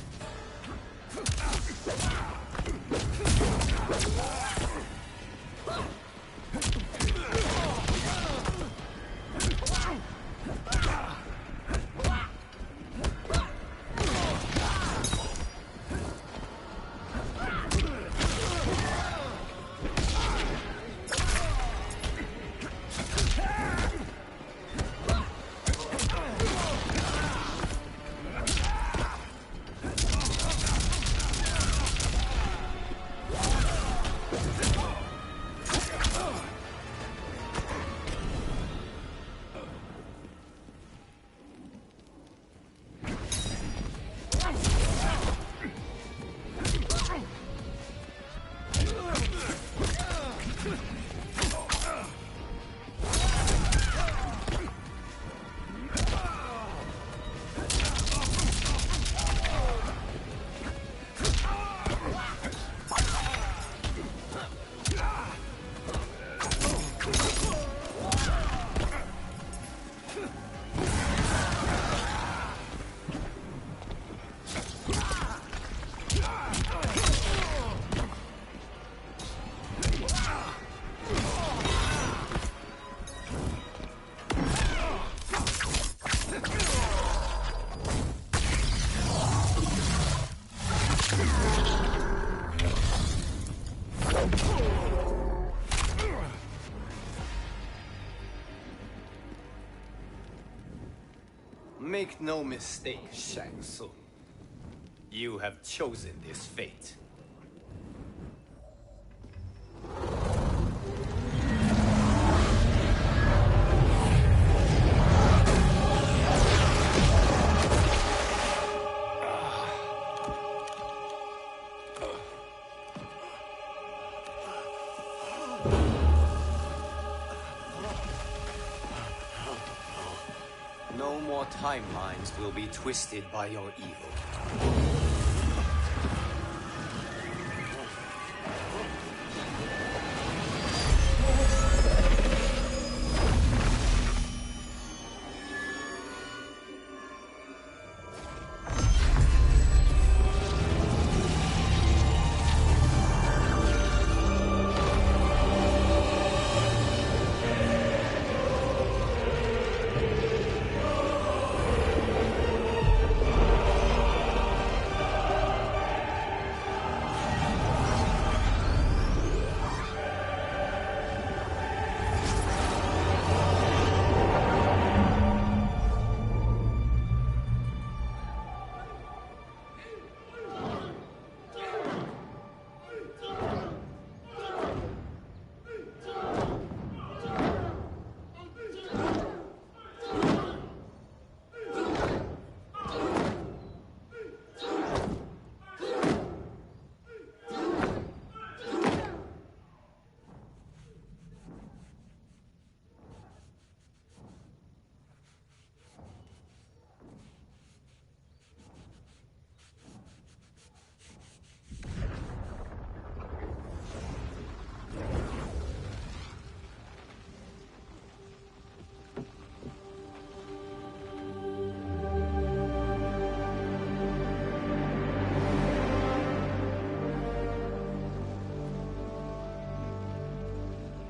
Make no mistake, Shang Tsung. You have chosen this fate. No more timelines will be twisted by your evil.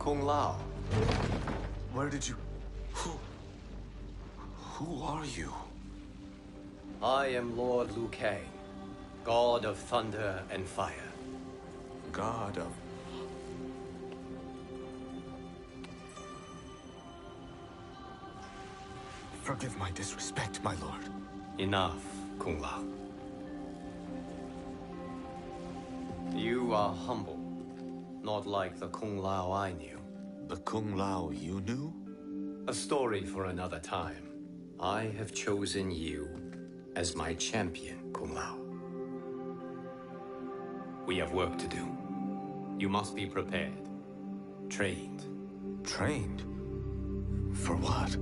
Kung Lao. Where did you... Who are you? I am Lord Liu Kang, God of Thunder and Fire. God of... Forgive my disrespect, my lord. Enough, Kung Lao. You are humble. Not like the Kung Lao I knew. The Kung Lao you knew? A story for another time. I have chosen you as my champion, Kung Lao. We have work to do. You must be prepared. Trained. Trained? For what?